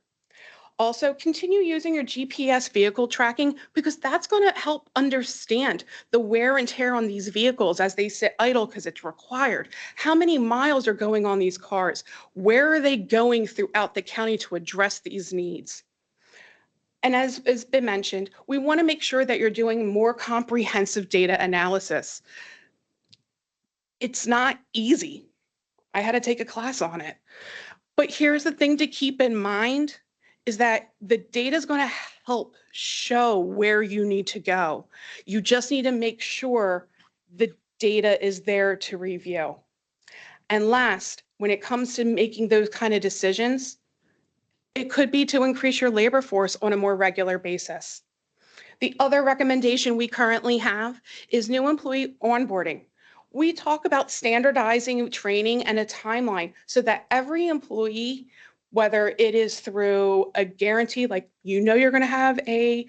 Also, continue using your GPS vehicle tracking, because that's going to help understand the wear and tear on these vehicles as they sit idle, because it's required. How many miles are going on these cars? Where are they going throughout the county to address these needs? And as has been mentioned, we want to make sure that you're doing more comprehensive data analysis. It's not easy. I had to take a class on it. But here's the thing to keep in mind, is that the data is going to help show where you need to go. You just need to make sure the data is there to review. And last, when it comes to making those kind of decisions, it could be to increase your labor force on a more regular basis. The other recommendation we currently have is new employee onboarding. We talk about standardizing training and a timeline so that every employee, whether it is through a guarantee, like you're going to have a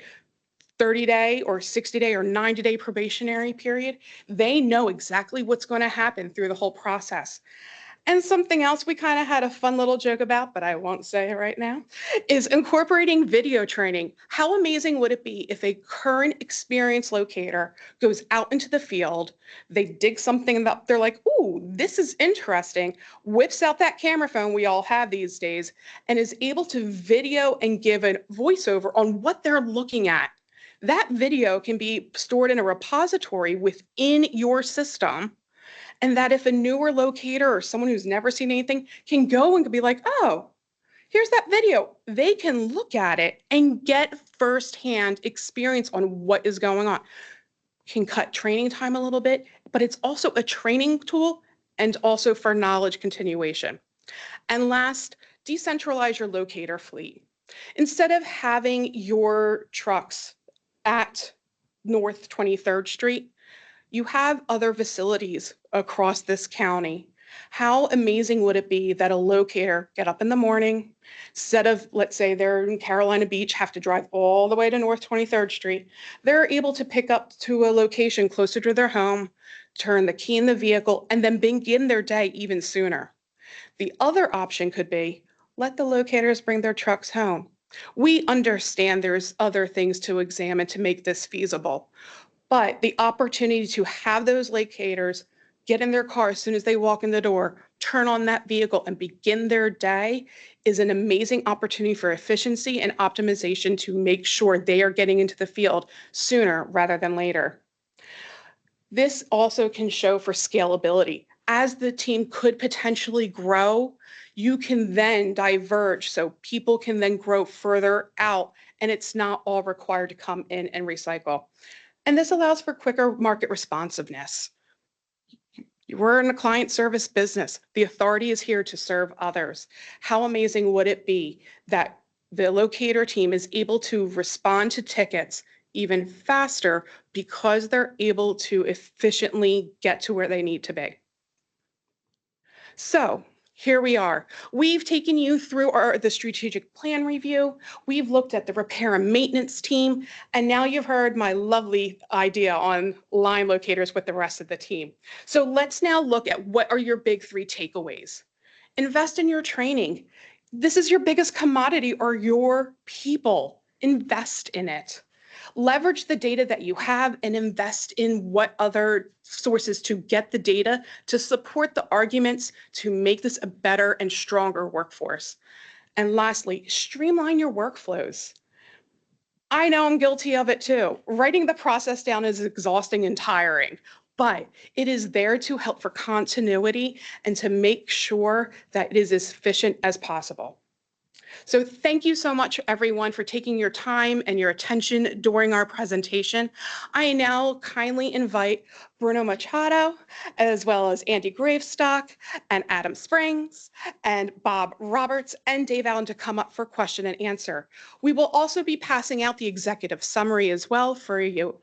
30-day or 60-day or 90-day probationary period, they know exactly what's going to happen through the whole process. And something else we kind of had a fun little joke about, but I won't say it right now, is incorporating video training. How amazing would it be if a current experienced locator goes out into the field, they dig something up, they're like, ooh, this is interesting, whips out that camera phone we all have these days, and is able to video and give a voiceover on what they're looking at. That video can be stored in a repository within your system. And that if a newer locator or someone who's never seen anything can go and be like, oh, here's that video. They can look at it and get firsthand experience on what is going on. Can cut training time a little bit, but it's also a training tool and also for knowledge continuation. And last, decentralize your locator fleet. Instead of having your trucks at North 23rd Street, you have other facilities across this county. How amazing would it be that a locator get up in the morning, instead of, let's say they're in Carolina Beach, have to drive all the way to North 23rd Street, they're able to pick up to a location closer to their home, turn the key in the vehicle, and then begin their day even sooner. The other option could be, let the locators bring their trucks home. We understand there's other things to examine to make this feasible, but the opportunity to have those locators get in their car as soon as they walk in the door, turn on that vehicle and begin their day is an amazing opportunity for efficiency and optimization to make sure they are getting into the field sooner rather than later. This also can show for scalability. As the team could potentially grow, you can then diverge so people can then grow further out and it's not all required to come in and recycle. And this allows for quicker market responsiveness. We're in a client service business. The authority is here to serve others. How amazing would it be that the locator team is able to respond to tickets even faster because they're able to efficiently get to where they need to be? So here we are. We've taken you through the strategic plan review. We've looked at the repair and maintenance team, and now you've heard my lovely idea on line locators with the rest of the team. So let's now look at what are your big three takeaways. Invest in your training. This is your biggest commodity, or your people. Invest in it. Leverage the data that you have and invest in what other sources to get the data to support the arguments to make this a better and stronger workforce. And lastly, streamline your workflows. I know I'm guilty of it too. Writing the process down is exhausting and tiring, but it is there to help for continuity and to make sure that it is as efficient as possible. So thank you so much, everyone, for taking your time and your attention during our presentation. I now kindly invite Bruno Machado, as well as Andy Gravestock and Adam Springs and Bob Roberts and Dave Allen to come up for question and answer. We will also be passing out the executive summary as well for you.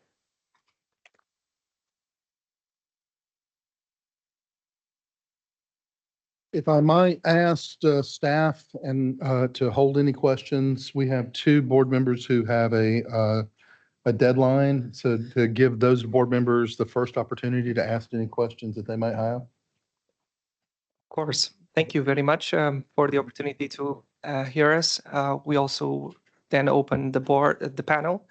If I might ask staff and to hold any questions, we have two board members who have a deadline. So to give those board members the first opportunity to ask any questions that they might have. Of course. Thank you very much for the opportunity to hear us. We also then open the panel.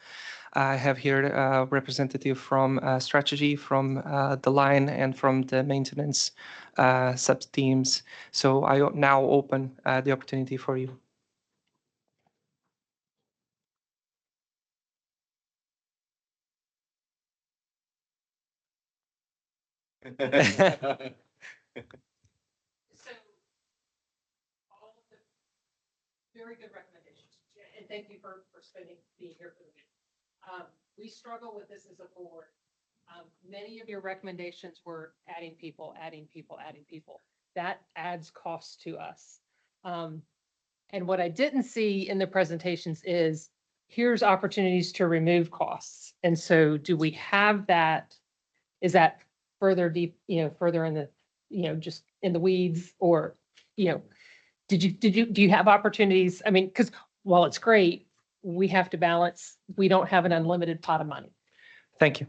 I have here a representative from strategy, from the line, and from the maintenance sub teams. So I now open the opportunity for you. So, all of the very good recommendations, and thank you for being here for the meeting. We struggle with this as a board. Many of your recommendations were adding people, adding people, adding people. That adds costs to us. And what I didn't see in the presentations is here's opportunities to remove costs. And so do we have that? Is that further deep, further in the, just in the weeds, or, do you have opportunities? I mean, because while it's great, we have to balance, we don't have an unlimited pot of money. Thank you.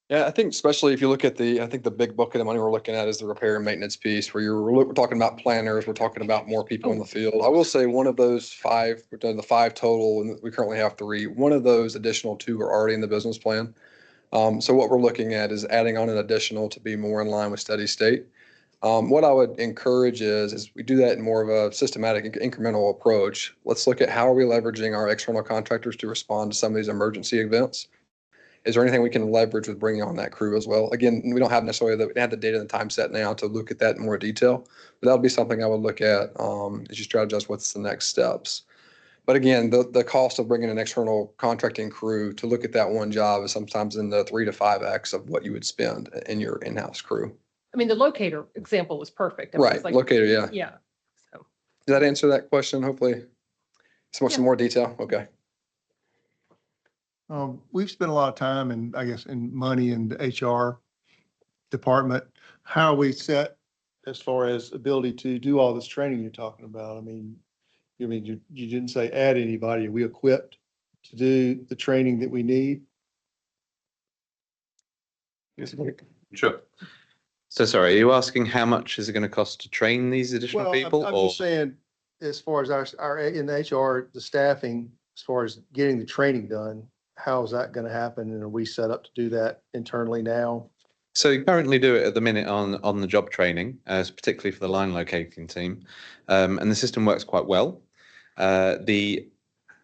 Yeah, I think especially if you look at I think the big bucket of money we're looking at is the repair and maintenance piece, where we're talking about planners, we're talking about more people in the field. I will say one of those five, we've done the 5 total, and we currently have 3. One of those additional 2 are already in the business plan. So what we're looking at is adding on an additional to be more in line with steady state. What I would encourage is we do that in more of a systematic incremental approach. Let's look at how are we leveraging our external contractors to respond to some of these emergency events. Is there anything we can leverage with bringing on that crew as well? Again, we don't have necessarily we have the data and the time set now to look at that in more detail, but that would be something I would look at as you strategize what's the next steps. But again, the cost of bringing an external contracting crew to look at that one job is sometimes in the 3 to 5x of what you would spend in your in-house crew. I mean, the locator example was perfect. I mean, Right, it's like, locator, yeah. yeah. So, Does that answer that question? Hopefully, some more detail. Okay. We've spent a lot of time and I guess in money in the HR department. How are we set as far as ability to do all this training you're talking about? I mean, you didn't say add anybody. Are we equipped to do the training that we need? Sure. So sorry, are you asking how much is it going to cost to train these additional Well, people? I'm Or just saying, as far as our in HR, the staffing, as far as getting the training done, how is that going to happen? And are we set up to do that internally now? So you currently do it at the minute on the job training, particularly for the line locating team. And the system works quite well. The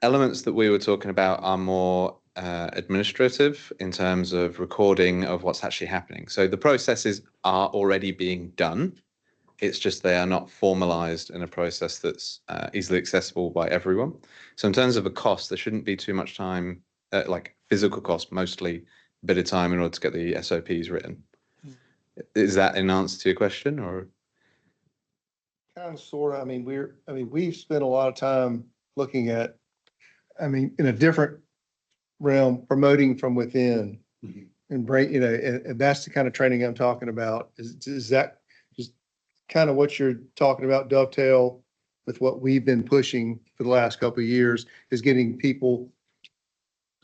elements that we were talking about are more administrative in terms of recording of what's actually happening. So the processes are already being done. It's just they are not formalized in a process that's easily accessible by everyone. So in terms of a cost, there shouldn't be too much time, like physical cost, mostly a bit of time in order to get the SOPs written. Is that an answer to your question, or? Kind of, sort of. We've spent a lot of time looking at, in a different realm, promoting from within and bring, and that's the kind of training I'm talking about. Is that just kind of what you're talking about, dovetail with what we've been pushing for the last couple of years, is getting people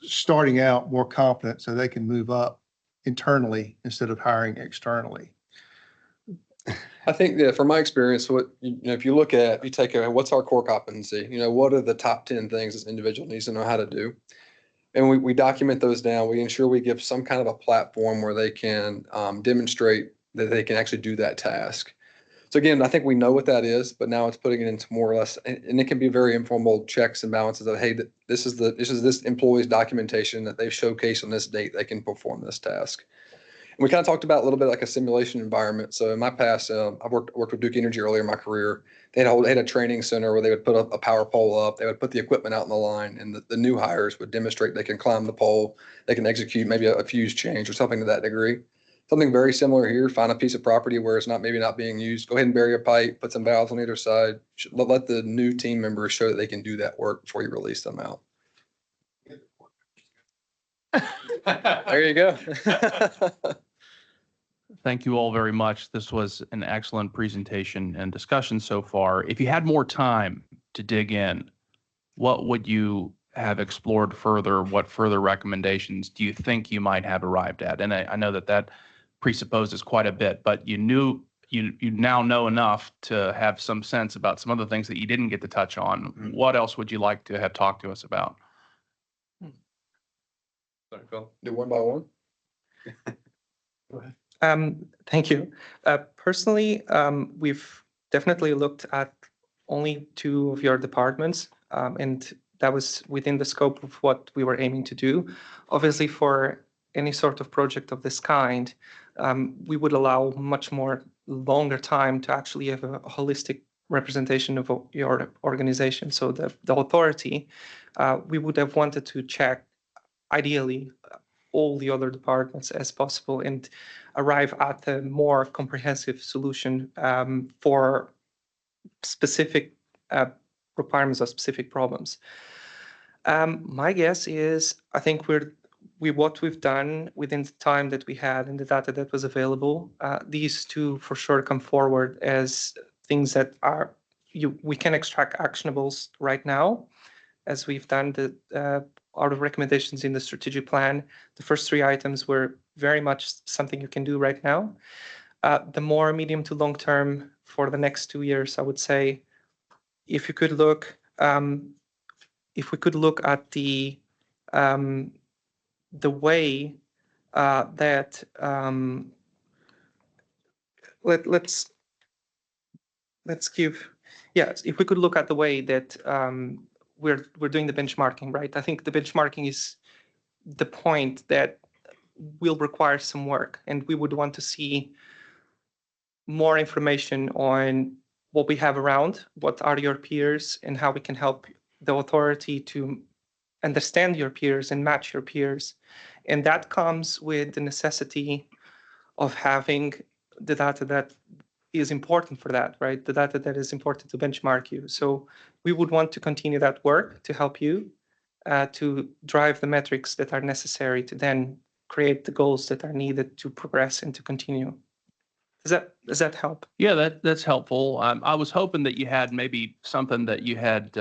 starting out more confident so they can move up internally instead of hiring externally. I think that from my experience, if you look at, if you take what's our core competency, what are the top 10 things this individual needs to know how to do? And we document those down. We ensure we give some kind of a platform where they can demonstrate that they can actually do that task. So again, I think we know what that is, but now it's putting it into more or less, and it can be very informal checks and balances of, hey, this is this employee's documentation that they've showcased on this date, they can perform this task. And we kind of talked about a little bit like a simulation environment. So in my past, I've worked with Duke Energy earlier in my career. They had a training center where they would put a power pole up, they would put the equipment out in the line, and the new hires would demonstrate they can climb the pole, they can execute maybe a fuse change or something to that degree. Something very similar here, find a piece of property where it's maybe not being used, go ahead and bury a pipe, put some valves on either side, let the new team members show that they can do that work before you release them out. There you go. Thank you all very much. This was an excellent presentation and discussion so far. If you had more time to dig in, what would you have explored further? What further recommendations do you think you might have arrived at? And I know that presupposes quite a bit, but you now know enough to have some sense about some other things that you didn't get to touch on. Mm-hmm. What else would you like to have talked to us about? Sorry, Phil. Do one by one. Go ahead. Thank you. Personally, we've definitely looked at only 2 of your departments, and that was within the scope of what we were aiming to do. Obviously, for any sort of project of this kind, we would allow much more longer time to actually have a holistic representation of your organization. So the authority, we would have wanted to check, ideally, all the other departments as possible and arrive at a more comprehensive solution for specific requirements or specific problems. My guess is, I think what we've done within the time that we had and the data that was available, these 2 for sure come forward as things that we can extract actionables right now, as we've done out of recommendations in the strategic plan. The first 3 items were very much something you can do right now. The more medium to long term for the next 2 years, I would say, if we could look at the way that if we could look at the way that we're doing the benchmarking, right? I think the benchmarking is the point that will require some work, and we would want to see more information on what we have around, what are your peers, and how we can help the authority to understand your peers and match your peers. And that comes with the necessity of having the data that is important for that, right? The data that is important to benchmark you. So we would want to continue that work to help you to drive the metrics that are necessary to then create the goals that are needed to progress and to continue. Does that help? Yeah, that's helpful. I was hoping that you had maybe something that you had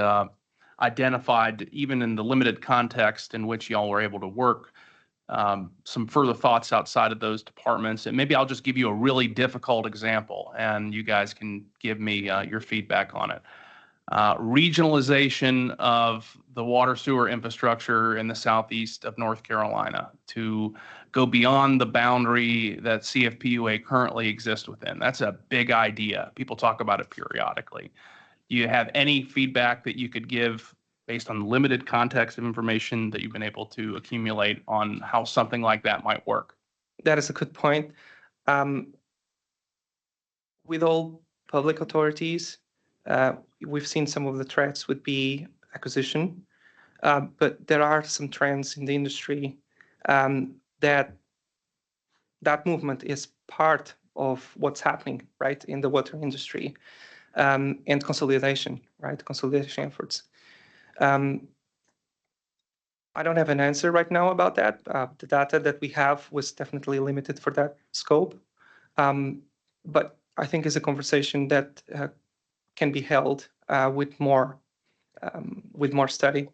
identified, even in the limited context in which y'all were able to work, some further thoughts outside of those departments. And maybe I'll just give you a really difficult example and you guys can give me your feedback on it. regionalization of the water sewer infrastructure in the southeast of North Carolina to go beyond the boundary that CFPUA currently exists within. That's a big idea. People talk about it periodically. Do you have any feedback that you could give based on limited context of information that you've been able to accumulate on how something like that might work? That is a good point. With all public authorities, we've seen some of the threats would be acquisition, but there are some trends in the industry that movement is part of what's happening, right, in the water industry, and consolidation, right, consolidation efforts. I don't have an answer right now about that. The data that we have was definitely limited for that scope, but I think it's a conversation that can be held with more study.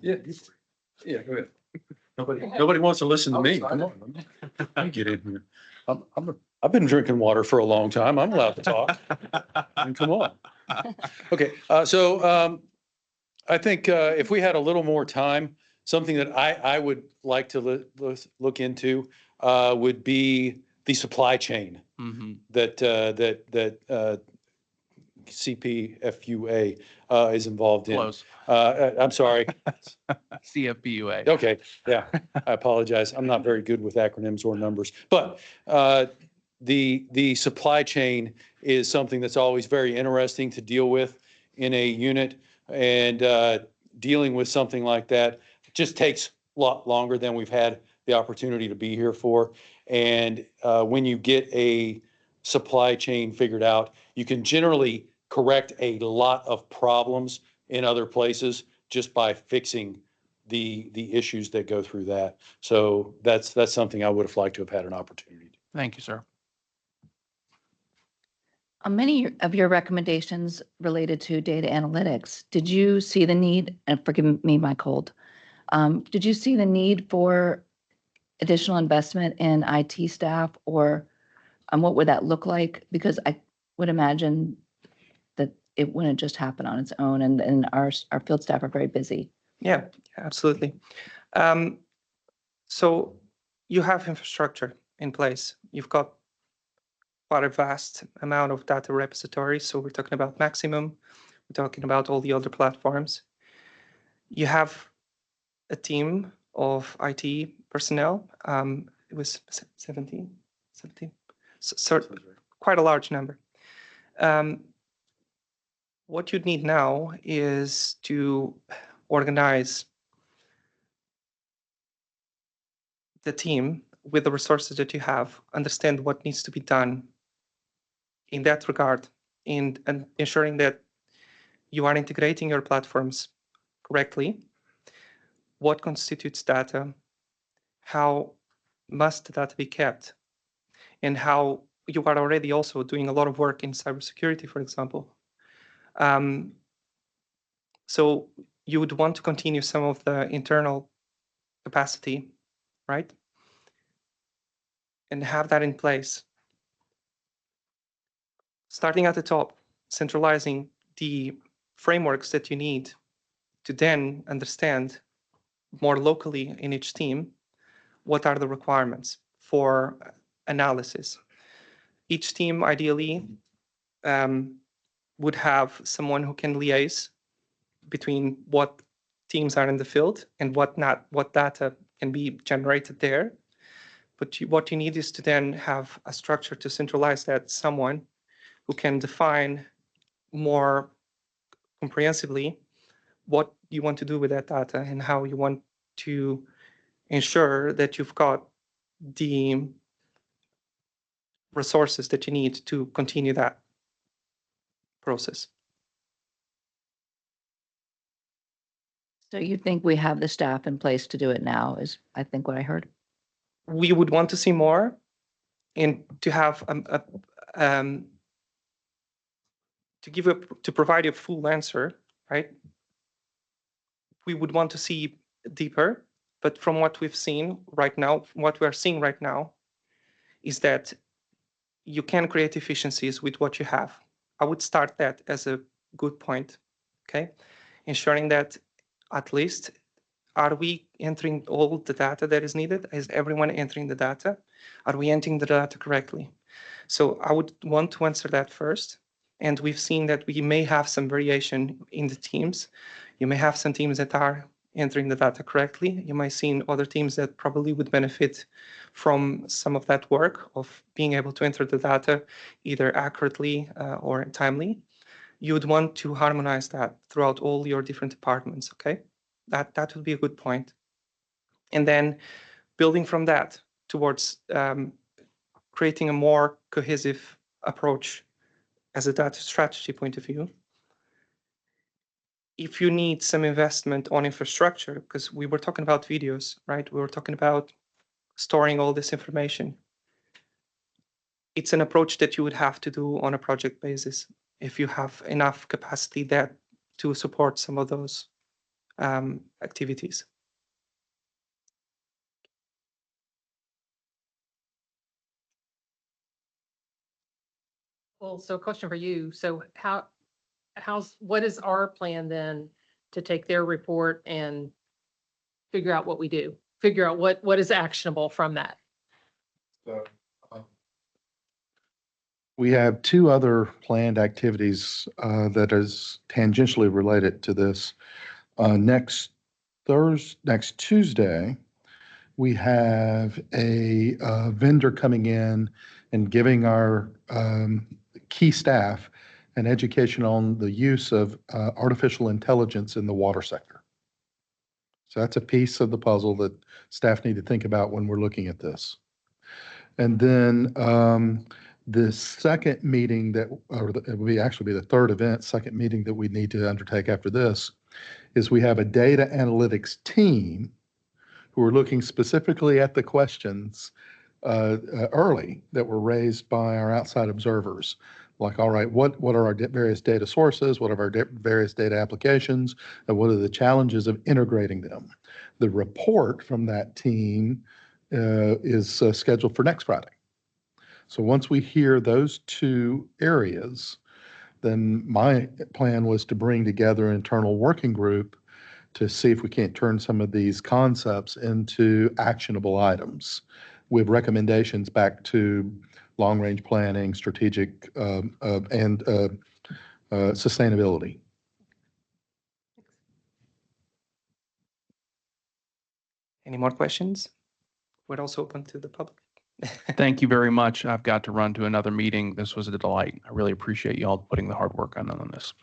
Yeah, yeah, go ahead. Nobody wants to listen to me. Come on. Let me get in here. I've been drinking water for a long time. I'm allowed to talk. I mean, come on. Okay, so I think if we had a little more time, something that I would like to look into would be the supply chain that CFPUA is involved in. Close. I'm sorry. CFPUA. Okay, yeah, I apologize. I'm not very good with acronyms or numbers, but the supply chain is something that's always very interesting to deal with in a unit, and dealing with something like that just takes a lot longer than we've had the opportunity to be here for. And when you get a supply chain figured out, you can generally correct a lot of problems in other places just by fixing the issues that go through that. So that's something I would have liked to have had an opportunity to. Thank you, sir. Many of your recommendations related to data analytics. Did you see the need, and forgive me my cold, did you see the need for additional investment in IT staff, or what would that look like? Because I would imagine that it wouldn't just happen on its own, and our field staff are very busy. Yeah, absolutely. So you have infrastructure in place. You've got quite a vast amount of data repositories. So we're talking about Maximum. We're talking about all the other platforms. You have a team of IT personnel. It was 17, so quite a large number. What you need now is to organize the team with the resources that you have, understand what needs to be done in that regard, and ensuring that you are integrating your platforms correctly. What constitutes data? How must the data be kept? And how you are already also doing a lot of work in cybersecurity, for example. So you would want to continue some of the internal capacity, right? And have that in place. Starting at the top, centralizing the frameworks that you need to then understand more locally in each team what are the requirements for analysis. Each team ideally would have someone who can liaise between what teams are in the field and what data can be generated there. But what you need is to then have a structure to centralize that, someone who can define more comprehensively what you want to do with that data and how you want to ensure that you've got the resources that you need to continue that process. So you think we have the staff in place to do it now, is I think what I heard. We would want to see more, and to have to provide a full answer, right? We would want to see deeper, but from what we've seen right now, what we are seeing right now is that you can create efficiencies with what you have. I would start that as a good point. Okay, ensuring that at least are we entering all the data that is needed? Is everyone entering the data? Are we entering the data correctly? So I would want to answer that first. And we've seen that we may have some variation in the teams. You may have some teams that are entering the data correctly. You might see other teams that probably would benefit from some of that work of being able to enter the data either accurately or timely. You would want to harmonize that throughout all your different departments, okay? That would be a good point. And then building from that towards creating a more cohesive approach as a data strategy point of view. If you need some investment on infrastructure, because we were talking about videos, right? We were talking about storing all this information. It's an approach that you would have to do on a project basis if you have enough capacity there to support some of those activities. Well, so a question for you. So what is our plan then to take their report and figure out what we do? Figure out what is actionable from that? We have two other planned activities that is tangentially related to this. Next Tuesday, we have a vendor coming in and giving our key staff an education on the use of artificial intelligence in the water sector. So that's a piece of the puzzle that staff need to think about when we're looking at this. And then the second meeting it will actually be the third second meeting that we need to undertake after this, is we have a data analytics team who are looking specifically at the questions early that were raised by our outside observers. Like, all right, what are our various data sources? What are our various data applications? And what are the challenges of integrating them? The report from that team is scheduled for next Friday. So once we hear those two areas, then my plan was to bring together an internal working group to see if we can't turn some of these concepts into actionable items with recommendations back to long-range planning, strategic, and sustainability. Any more questions? We're also open to the public. Thank you very much. I've got to run to another meeting. This was a delight. I really appreciate you all putting the hard work on this.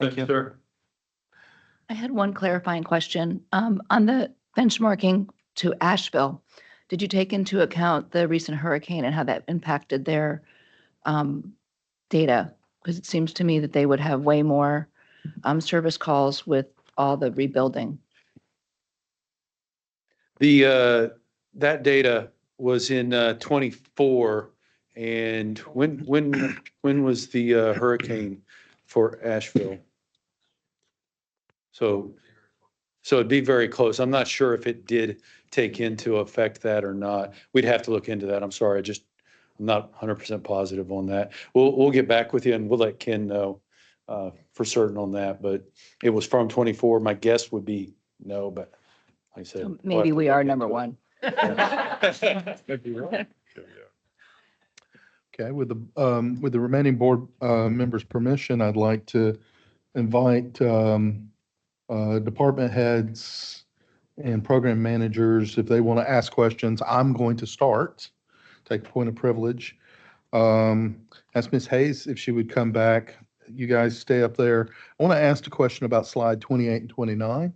Thank you, sir. I had one clarifying question. On the benchmarking to Asheville, did you take into account the recent hurricane and how that impacted their data? Because it seems to me that they would have way more service calls with all the rebuilding. That data was in 24, and when was the hurricane for Asheville? So it'd be very close. I'm not sure if it did take into effect that or not. We'd have to look into that. I'm sorry, I'm not 100% positive on that. We'll get back with you and we'll let Ken know for certain on that. But it was from 24. My guess would be no, but like I said, So maybe we are number one. Okay, with the remaining board members' permission, I'd like to invite department heads and program managers, if they want to ask questions. I'm going to start, take a point of privilege. Ask Ms. Hayes if she would come back. You guys stay up there. I want to ask a question about slide 28 and 29.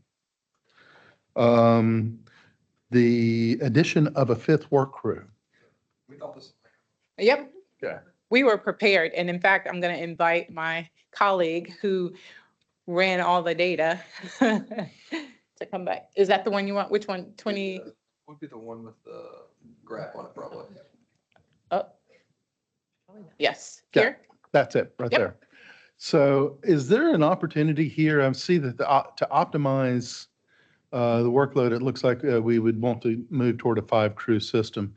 The addition of a fifth work crew. Yep. Okay. We were prepared. And in fact, I'm going to invite my colleague who ran all the data to come back. Is that the one you want? Which one? 20? Would be the one with the graph on it, probably. Oh, yes. Yeah. Here. That's it, right Yep. there. So is there an opportunity here? I see that to optimize the workload, it looks like we would want to move toward a 5-crew system.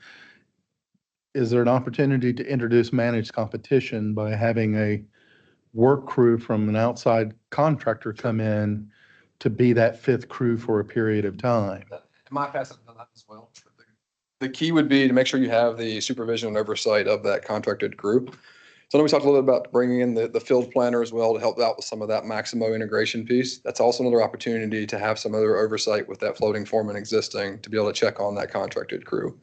Is there an opportunity to introduce managed competition by having work crew from an outside contractor come in to be that fifth crew for a period of time. In my past, I've done that as well. The key would be to make sure you have the supervision and oversight of that contracted crew. So I know we talked a little bit about bringing in the field planner as well to help out with some of that Maximo integration piece. That's also another opportunity to have some other oversight with that floating foreman existing to be able to check on that contracted crew.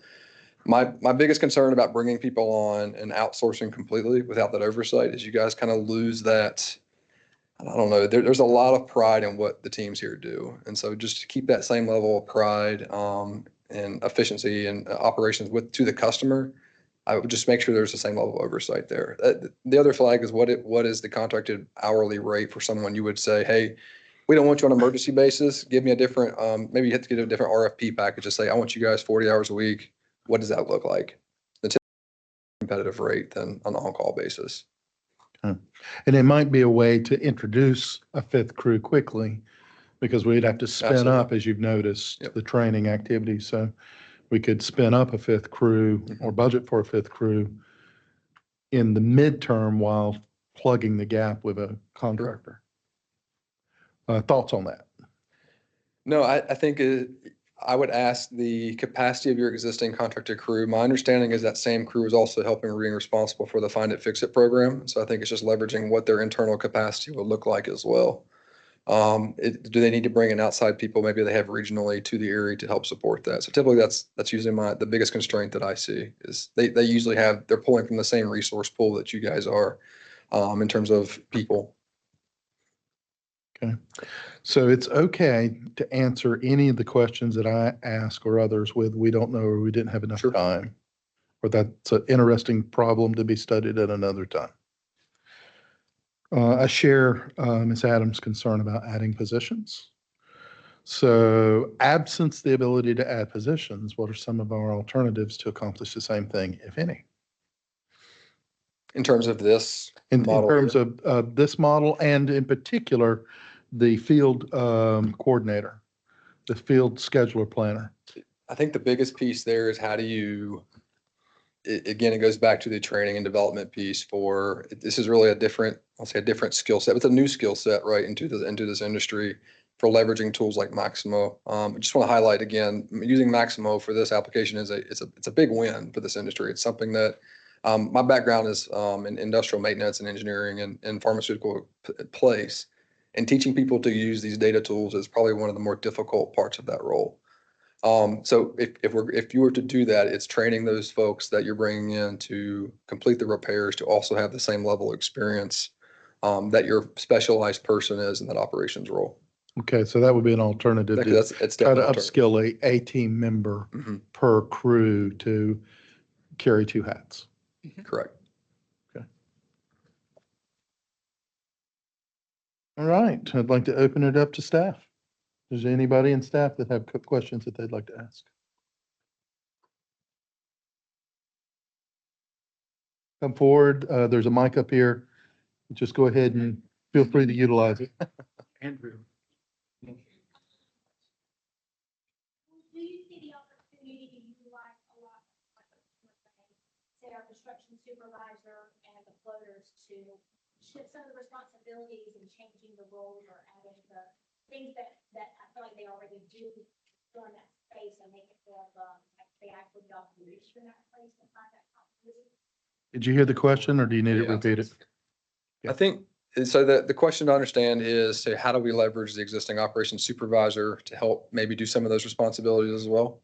My biggest concern about bringing people on and outsourcing completely without that oversight is you guys kind of lose that. I don't know. There's a lot of pride in what the teams here do, and so just to keep that same level of pride and efficiency and operations to the customer, I would just make sure there's the same level of oversight there. The other flag is what is the contracted hourly rate for someone you would say, hey, we don't want you on an emergency basis. Give me a different, maybe you have to get a different RFP package to say, I want you guys 40 hours a week. What does that look like? The competitive rate than on an on-call basis. And it might be a way to introduce a fifth crew quickly because we'd have to spin Absolutely. up, as you've noticed, Yep. the training activity. So we could spin up a fifth crew or budget for a fifth crew in the midterm while plugging the gap with a contractor. Thoughts on that? No, I think I would ask the capacity of your existing contracted crew. My understanding is that same crew is also helping being responsible for the Find It, Fix It program. So I think it's just leveraging what their internal capacity would look like as well. Do they need to bring in outside people? Maybe they have regionally to the area to help support that. So typically that's usually the biggest constraint that I see is they usually they're pulling from the same resource pool that you guys are in terms of people. Okay. So it's okay to answer any of the questions that I ask or others with, we don't know, or we didn't have enough Sure. time, or that's an interesting problem to be studied at another time. I share Ms. Adams' concern about adding positions. So absence the ability to add positions, what are some of our alternatives to accomplish the same thing, if any? In terms of this In model terms here. of this model and in particular, the field coordinator, the field scheduler planner. I think the biggest piece there is how do you, again, it goes back to the training and development piece this is really I'll say a different skill set. It's a new skill set, right, into this industry for leveraging tools like Maximo. I just want to highlight again, using Maximo for this application it's a big win for this industry. It's something that my background is in industrial maintenance and engineering and pharmaceutical place. And teaching people to use these data tools is probably one of the more difficult parts of that role. So if you were to do that, it's training those folks that you're bringing in to complete the repairs to also have the same level of experience that your specialized person is in that operations role. Okay, so that would be an alternative to It's try to definitely upskill a team member Mhm. per crew to carry two hats. Correct. All right, I'd like to open it up to staff. Is there anybody in staff that have questions that they'd like to ask? Come forward. There's a mic up here. Just go ahead and feel free to utilize it. Andrew. Do you see the opportunity to utilize a lot, say, our construction supervisor and the floaters to shift some of the responsibilities and changing the roles or adding the things that I feel like they already do in that space and make it more of like they actually got to reach in that place and find that continuity? Did you hear the question or do you need it repeated? I think, so the question to understand is, say, how do we leverage the existing operations supervisor to help maybe do some of those responsibilities as well?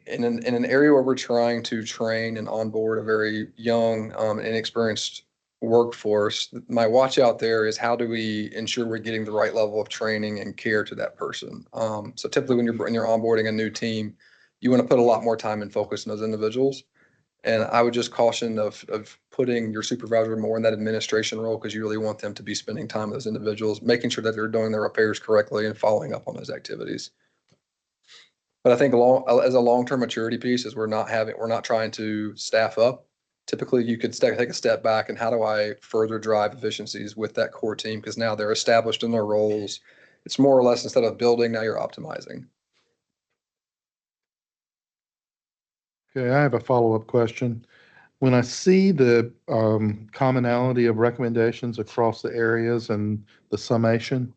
In an area where we're trying to train and onboard a very young, inexperienced workforce, my watch out there is how do we ensure we're getting the right level of training and care to that person? So typically when you're onboarding a new team, you want to put a lot more time and focus on those individuals. And I would just caution of putting your supervisor more in that administration role because you really want them to be spending time with those individuals, making sure that they're doing their repairs correctly and following up on those activities. But I think as a long-term maturity piece is we're not trying to staff up. Typically you could take a step back and how do I further drive efficiencies with that core team? Because now they're established in their roles. It's more or less instead of building, now you're optimizing. Okay, I have a follow-up question. When I see the commonality of recommendations across the areas and the summation,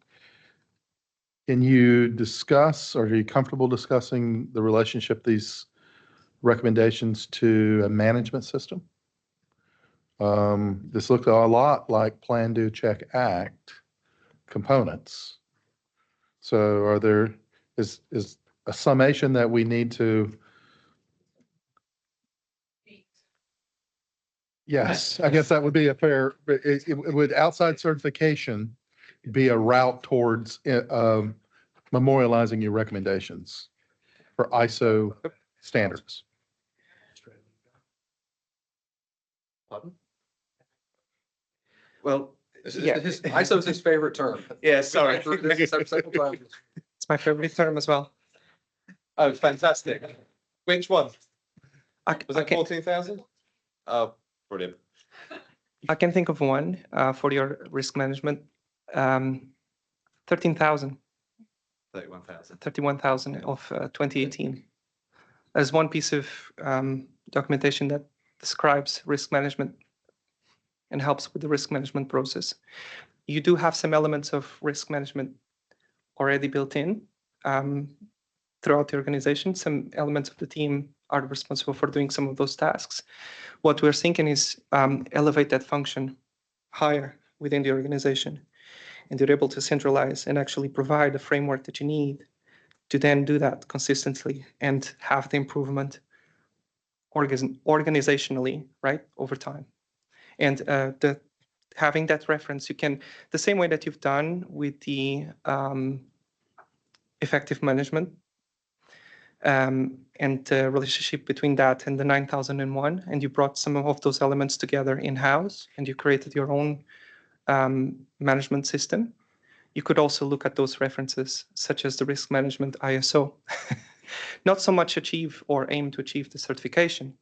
can you discuss, or are you comfortable discussing the relationship these recommendations to a management system? This looked a lot like Plan, Do, Check, Act components. So is a summation that we need to? Yes, I guess that would be a fair, it would outside certification be a route towards memorializing your recommendations for ISO standards. Pardon? Well, ISO is his favorite term. Yeah, sorry. Several times. It's my favorite term as well. Oh, fantastic. Which one? I, Was I that can, 14,000? Oh, brilliant. I can think of one for your risk management. 13,000. 31,000. 31,000 of 2018. As one piece of documentation that describes risk management and helps with the risk management process. You do have some elements of risk management already built in throughout the organization. Some elements of the team are responsible for doing some of those tasks. What we're thinking is elevate that function higher within the organization, and you're able to centralize and actually provide the framework that you need to then do that consistently and have the improvement organizationally, right, over time. And having that reference, you can, the same way that you've done with the effective management and the relationship between that and the 9001, and you brought some of those elements together in-house and you created your own management system. You could also look at those references, such as the risk management ISO. Not so much achieve or aim to achieve the certification.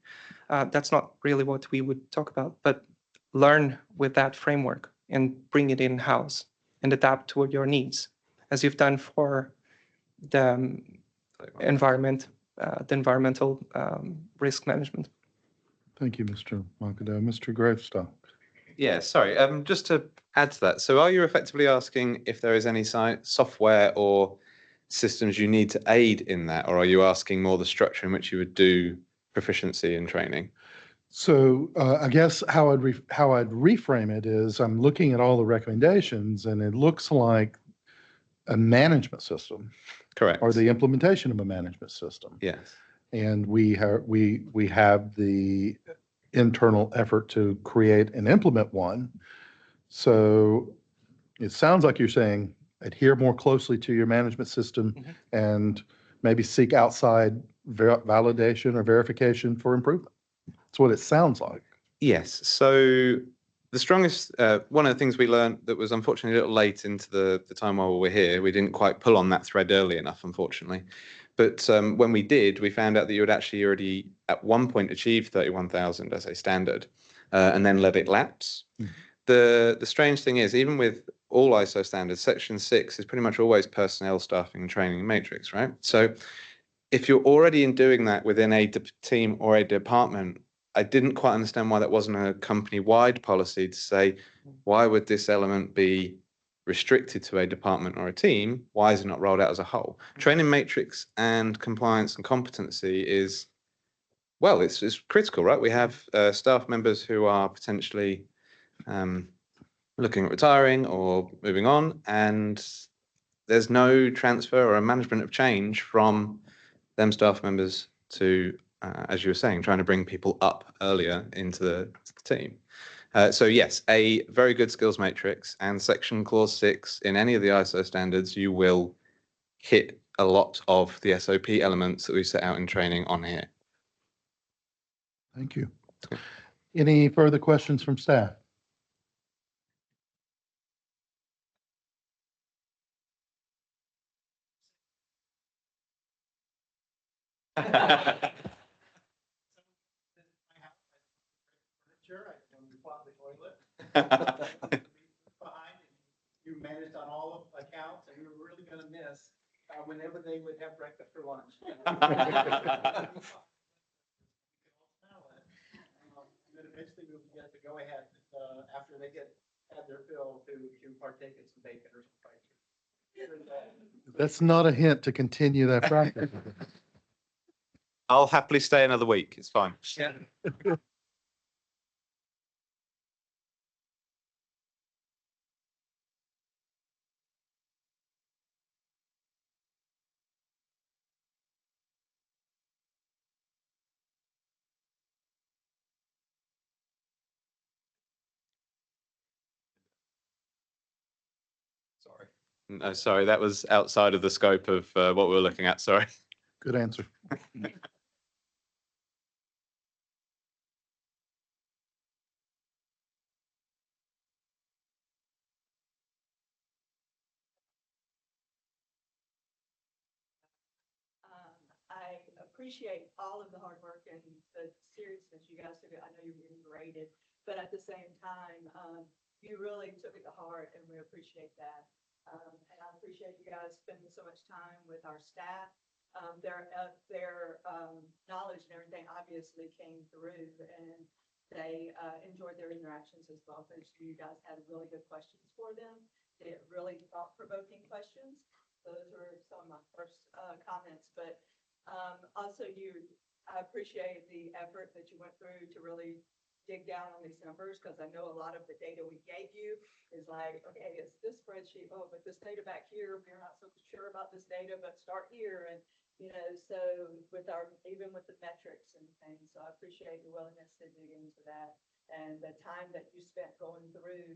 That's not really what we would talk about, but learn with that framework and bring it in-house and adapt to your needs, as you've done for the environmental risk management. Thank you, Mr. Moncada. Mr. Gravestock. Yeah, sorry. Just to add to that, so are you effectively asking if there is any software or systems you need to aid in that, or are you asking more the structure in which you would do proficiency in training? So I guess how I'd reframe it is I'm looking at all the recommendations and it looks like a management system. Correct. Or the implementation of a management system. Yes. And we have the internal effort to create and implement one. So it sounds like you're saying adhere more closely to your management system and maybe seek outside validation or verification for improvement. That's what it sounds like. Yes. So the strongest, one of the things we learned that was unfortunately a little late into the time while we were here, we didn't quite pull on that thread early enough, unfortunately. But when we did, we found out that you had actually already at one point achieved 31,000 as a standard and then let it lapse. The strange thing is, even with all ISO standards, section 6 is pretty much always personnel, staffing and training matrix, right? So if you're already in doing that within a team or a department, I didn't quite understand why that wasn't a company-wide policy to say, why would this element be restricted to a department or a team? Why is it not rolled out as a whole? Training matrix and compliance and competency is, well, it's critical, right? We have staff members who are potentially looking at retiring or moving on, and there's no transfer or a management of change from them staff members to, as you were saying, trying to bring people up earlier into the team. So yes, a very good skills matrix and section clause 6 in any of the ISO standards, you will hit a lot of the SOP elements that we set out in training on here. Thank you. Any further questions from staff? You managed on all accounts, and you were really going to miss whenever they would have breakfast for lunch. they have their fill to partake in some bacon or some fried. That's not a hint to continue that practice. I'll happily stay another week. It's fine. Sorry. No, sorry, that was outside of the scope of what we were looking at. Sorry. Good answer. I appreciate all of the hard work and the seriousness you guys took it. I know you're getting graded, but at the same time, you really took it to heart and we appreciate that. And I appreciate you guys spending so much time with our staff. Their knowledge and everything obviously came through and they enjoyed their interactions as well. Because you guys had really good questions for them. They had really thought-provoking questions. Those were some of my first comments, but also I appreciate the effort that you went through to really dig down on these numbers, because I know a lot of the data we gave you is like, okay, it's this spreadsheet, oh, but this data back here, we're not so sure about this data, but start here. And, so even with the metrics and things, so I appreciate your willingness to dig into that and the time that you spent going through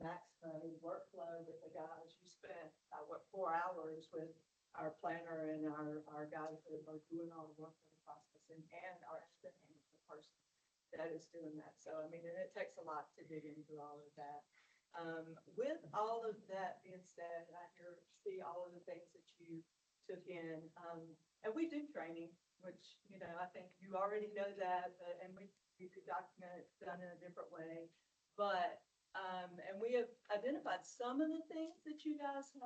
Maximo workflow with the guys. You spent, 4 hours with our planner and our guys that are doing all the workflow processing and our estimate management person that is doing that. So, I mean, and it takes a lot to dig into all of that. With all of that being said, I see all of the things that you took in, and we do training, which, I think you already know that, and we could document it done in a different way, but, and we have identified some of the things that you guys have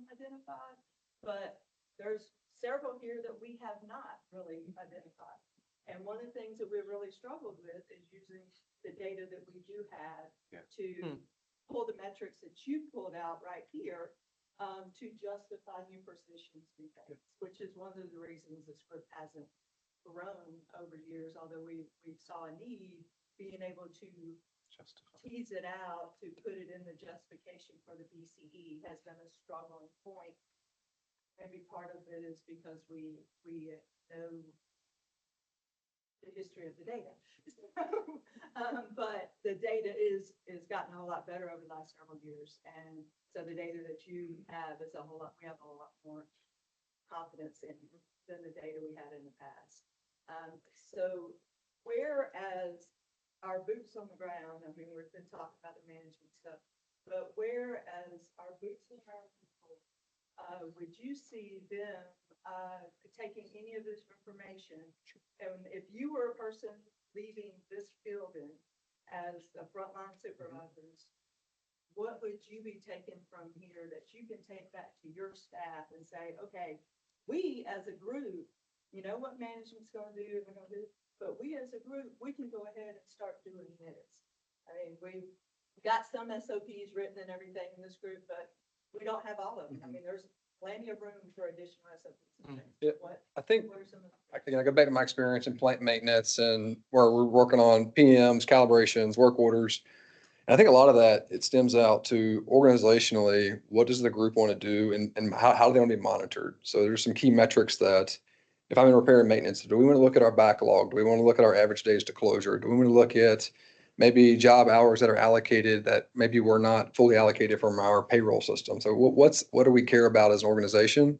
identified, but there's several here that we have not really identified. And one of the things that we really struggled with is using the data that we do have to pull the metrics that you pulled out right here to justify new positions, which is one of the reasons this group hasn't grown over years, although we saw a need, being able to tease it out to put it in the justification for the BCE has been a struggling point. Maybe part of it is because we know the history of the data. But the data is gotten a whole lot better over the last several years. And so the data that you have is we have a whole lot more confidence in than the data we had in the past. So whereas our boots on the ground, I mean, we've been talking about the management stuff, but whereas our boots on the ground people, would you see them taking any of this information? And if you were a person leaving this building as the frontline supervisors, what would you be taking from here that you can take back to your staff and say, okay, we as a group, what management's going to do, but we as a group, we can go ahead and start doing this. I mean, we've got some SOPs written and everything in this group, but we don't have all of them. I mean, there's plenty of room for additional SOPs. Yeah, I think I go back to my experience in plant maintenance and where we're working on PMs, calibrations, work orders. And I think a lot of that, it stems out to organizationally, what does the group want to do and how do they want to be monitored? So there's some key metrics that if I'm in repair and maintenance, do we want to look at our backlog? Do we want to look at our average days to closure? Do we want to look at maybe job hours that are allocated that maybe were not fully allocated from our payroll system? So what do we care about as an organization?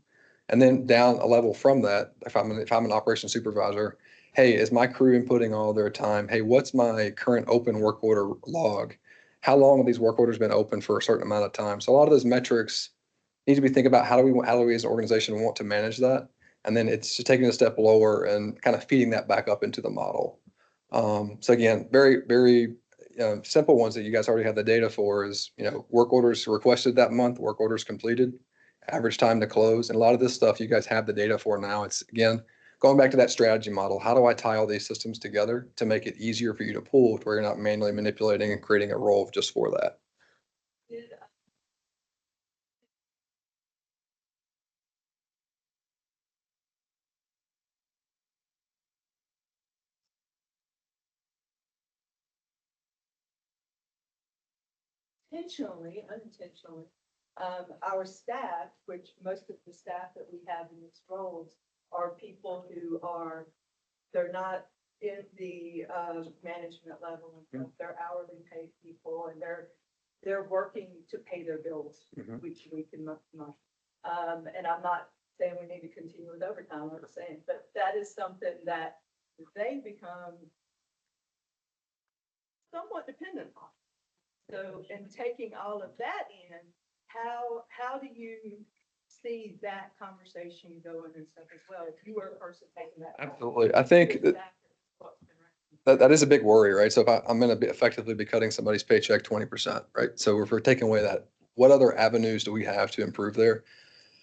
And then down a level from that, if I'm an operations supervisor, hey, is my crew inputting all their time? Hey, what's my current open work order log? How long have these work orders been open for a certain amount of time? So a lot of those metrics need to be thinking about how do we as an organization want to manage that? And then it's just taking a step lower and kind of feeding that back up into the model. So again, very, very simple ones that you guys already have the data for is, work orders requested that month, work orders completed, average time to close. And a lot of this stuff you guys have the data for now. It's again, going back to that strategy model, how do I tie all these systems together to make it easier for you to pull to where you're not manually manipulating and creating a role just for that? Intentionally, unintentionally, our staff, which most of the staff that we have in these roles are people who are, they're not in the management level, they're hourly paid people, and they're working to pay their bills week to week and month to month. And I'm not saying we need to continue with overtime, I'm saying, but that is something that they become somewhat dependent on. So, in taking all of that in, how do you see that conversation going and stuff as well? If you were a person taking that. Absolutely. I think that is a big worry, right? So if I'm going to effectively be cutting somebody's paycheck 20%, right? So if we're taking away that, what other avenues do we have to improve there?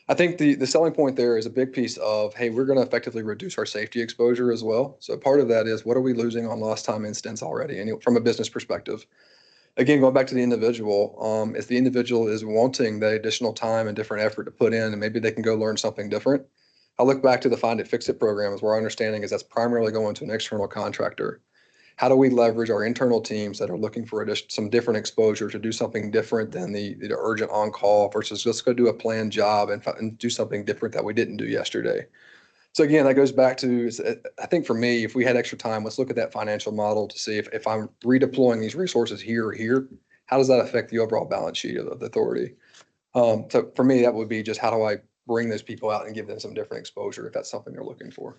I think the selling point there is a big piece of, hey, we're going to effectively reduce our safety exposure as well. So part of that is, what are we losing on lost time incidents already? And from a business perspective, again, going back to the individual, if the individual is wanting the additional time and different effort to put in, and maybe they can go learn something different. I look back to the Find It, Fix It program, as where our understanding is that's primarily going to an external contractor. How do we leverage our internal teams that are looking for some different exposure to do something different than the urgent on-call versus let's go do a planned job and do something different that we didn't do yesterday? So again, that goes back to, I think for me, if we had extra time, let's look at that financial model to see if I'm redeploying these resources here or here, how does that affect the overall balance sheet of the authority? So for me, that would be just how do I bring those people out and give them some different exposure if that's something they're looking for.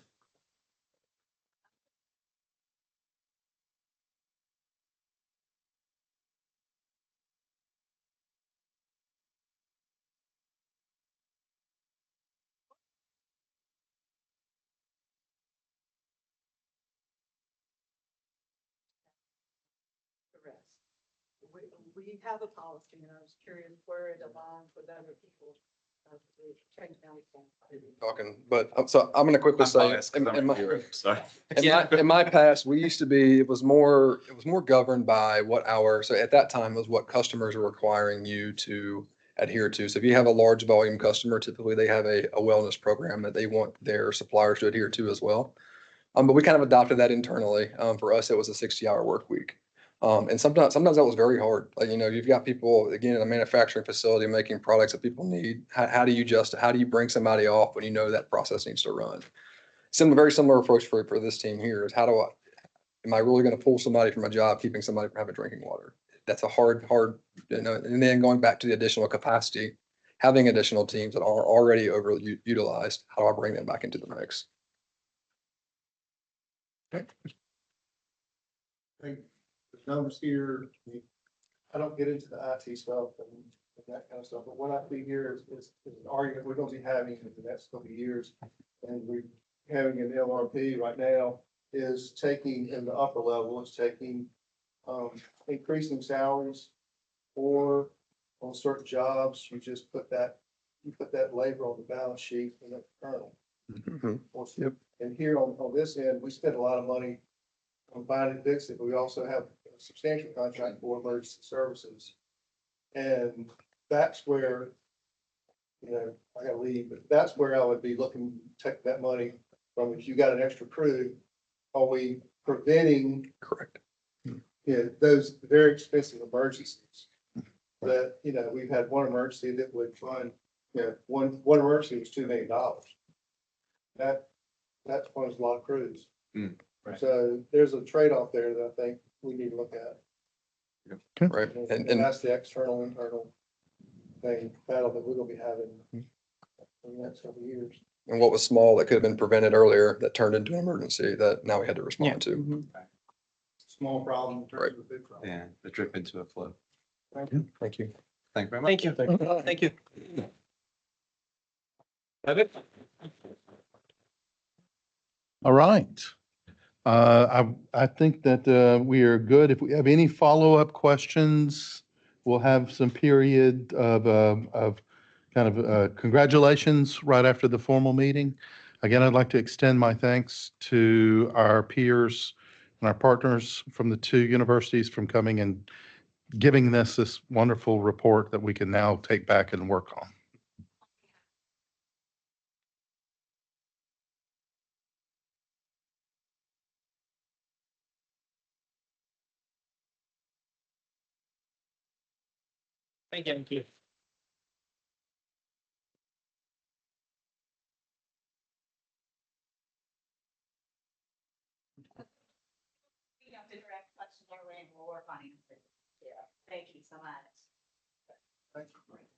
The rest. We have a policy, and I was curious where it aligns with other people. Talking, but so I'm going to quickly say, in my past, we used to be, it was more governed by so at that time was what customers are requiring you to adhere to. So if you have a large volume customer, typically they have a wellness program that they want their suppliers to adhere to as well. But we kind of adopted that internally. For us, it was a 60-hour work week. And sometimes that was very hard. Like, you've got people, again, in a manufacturing facility making products that people need. How do you bring somebody off when you know that process needs to run? Very similar approach for this team here is am I really going to pull somebody from a job, keeping somebody from having drinking water? That's a hard, and then going back to the additional capacity, having additional teams that are already overutilized, how do I bring them back into the mix? Okay. The numbers here, I don't get into the IT stuff and that kind of stuff, but what I see here is an argument we're going to be having in the next couple of years. And we're having an LRP right now is taking in the upper level, increasing salaries, or on certain jobs, you just put that labor on the balance sheet and that's kernel. Yep. And here on this end, we spend a lot of money on Find It, Fix It, but we also have a substantial contract for emergency services. And that's where, I gotta leave, but that's where I would be looking to take that money from. If you got an extra crew, are we preventing? Correct. Those very expensive emergencies that, we've had one emergency that would fund, one emergency was $2 million. That funds a lot of crews. Right. So there's a trade-off there that I think we need to look at. Right. And that's the external, internal battle that we're gonna be having in the next couple of years. And what was small that could have been prevented earlier that turned into an emergency that now we had to respond to. Small problem. Right. Big problem. Yeah, the drip into a flow. Thank you. Thank you. Thank you very much. Thank you. Thank you. All right. I think that we are good. If we have any follow-up questions, we'll have some period of kind of congratulations right after the formal meeting. Again, I'd like to extend my thanks to our peers and our partners from the two universities from coming and giving us this wonderful report that we can now take back and work on. Thank you. We have to direct questions over and we'll work on answers. Yeah. Thank you so much. Thanks.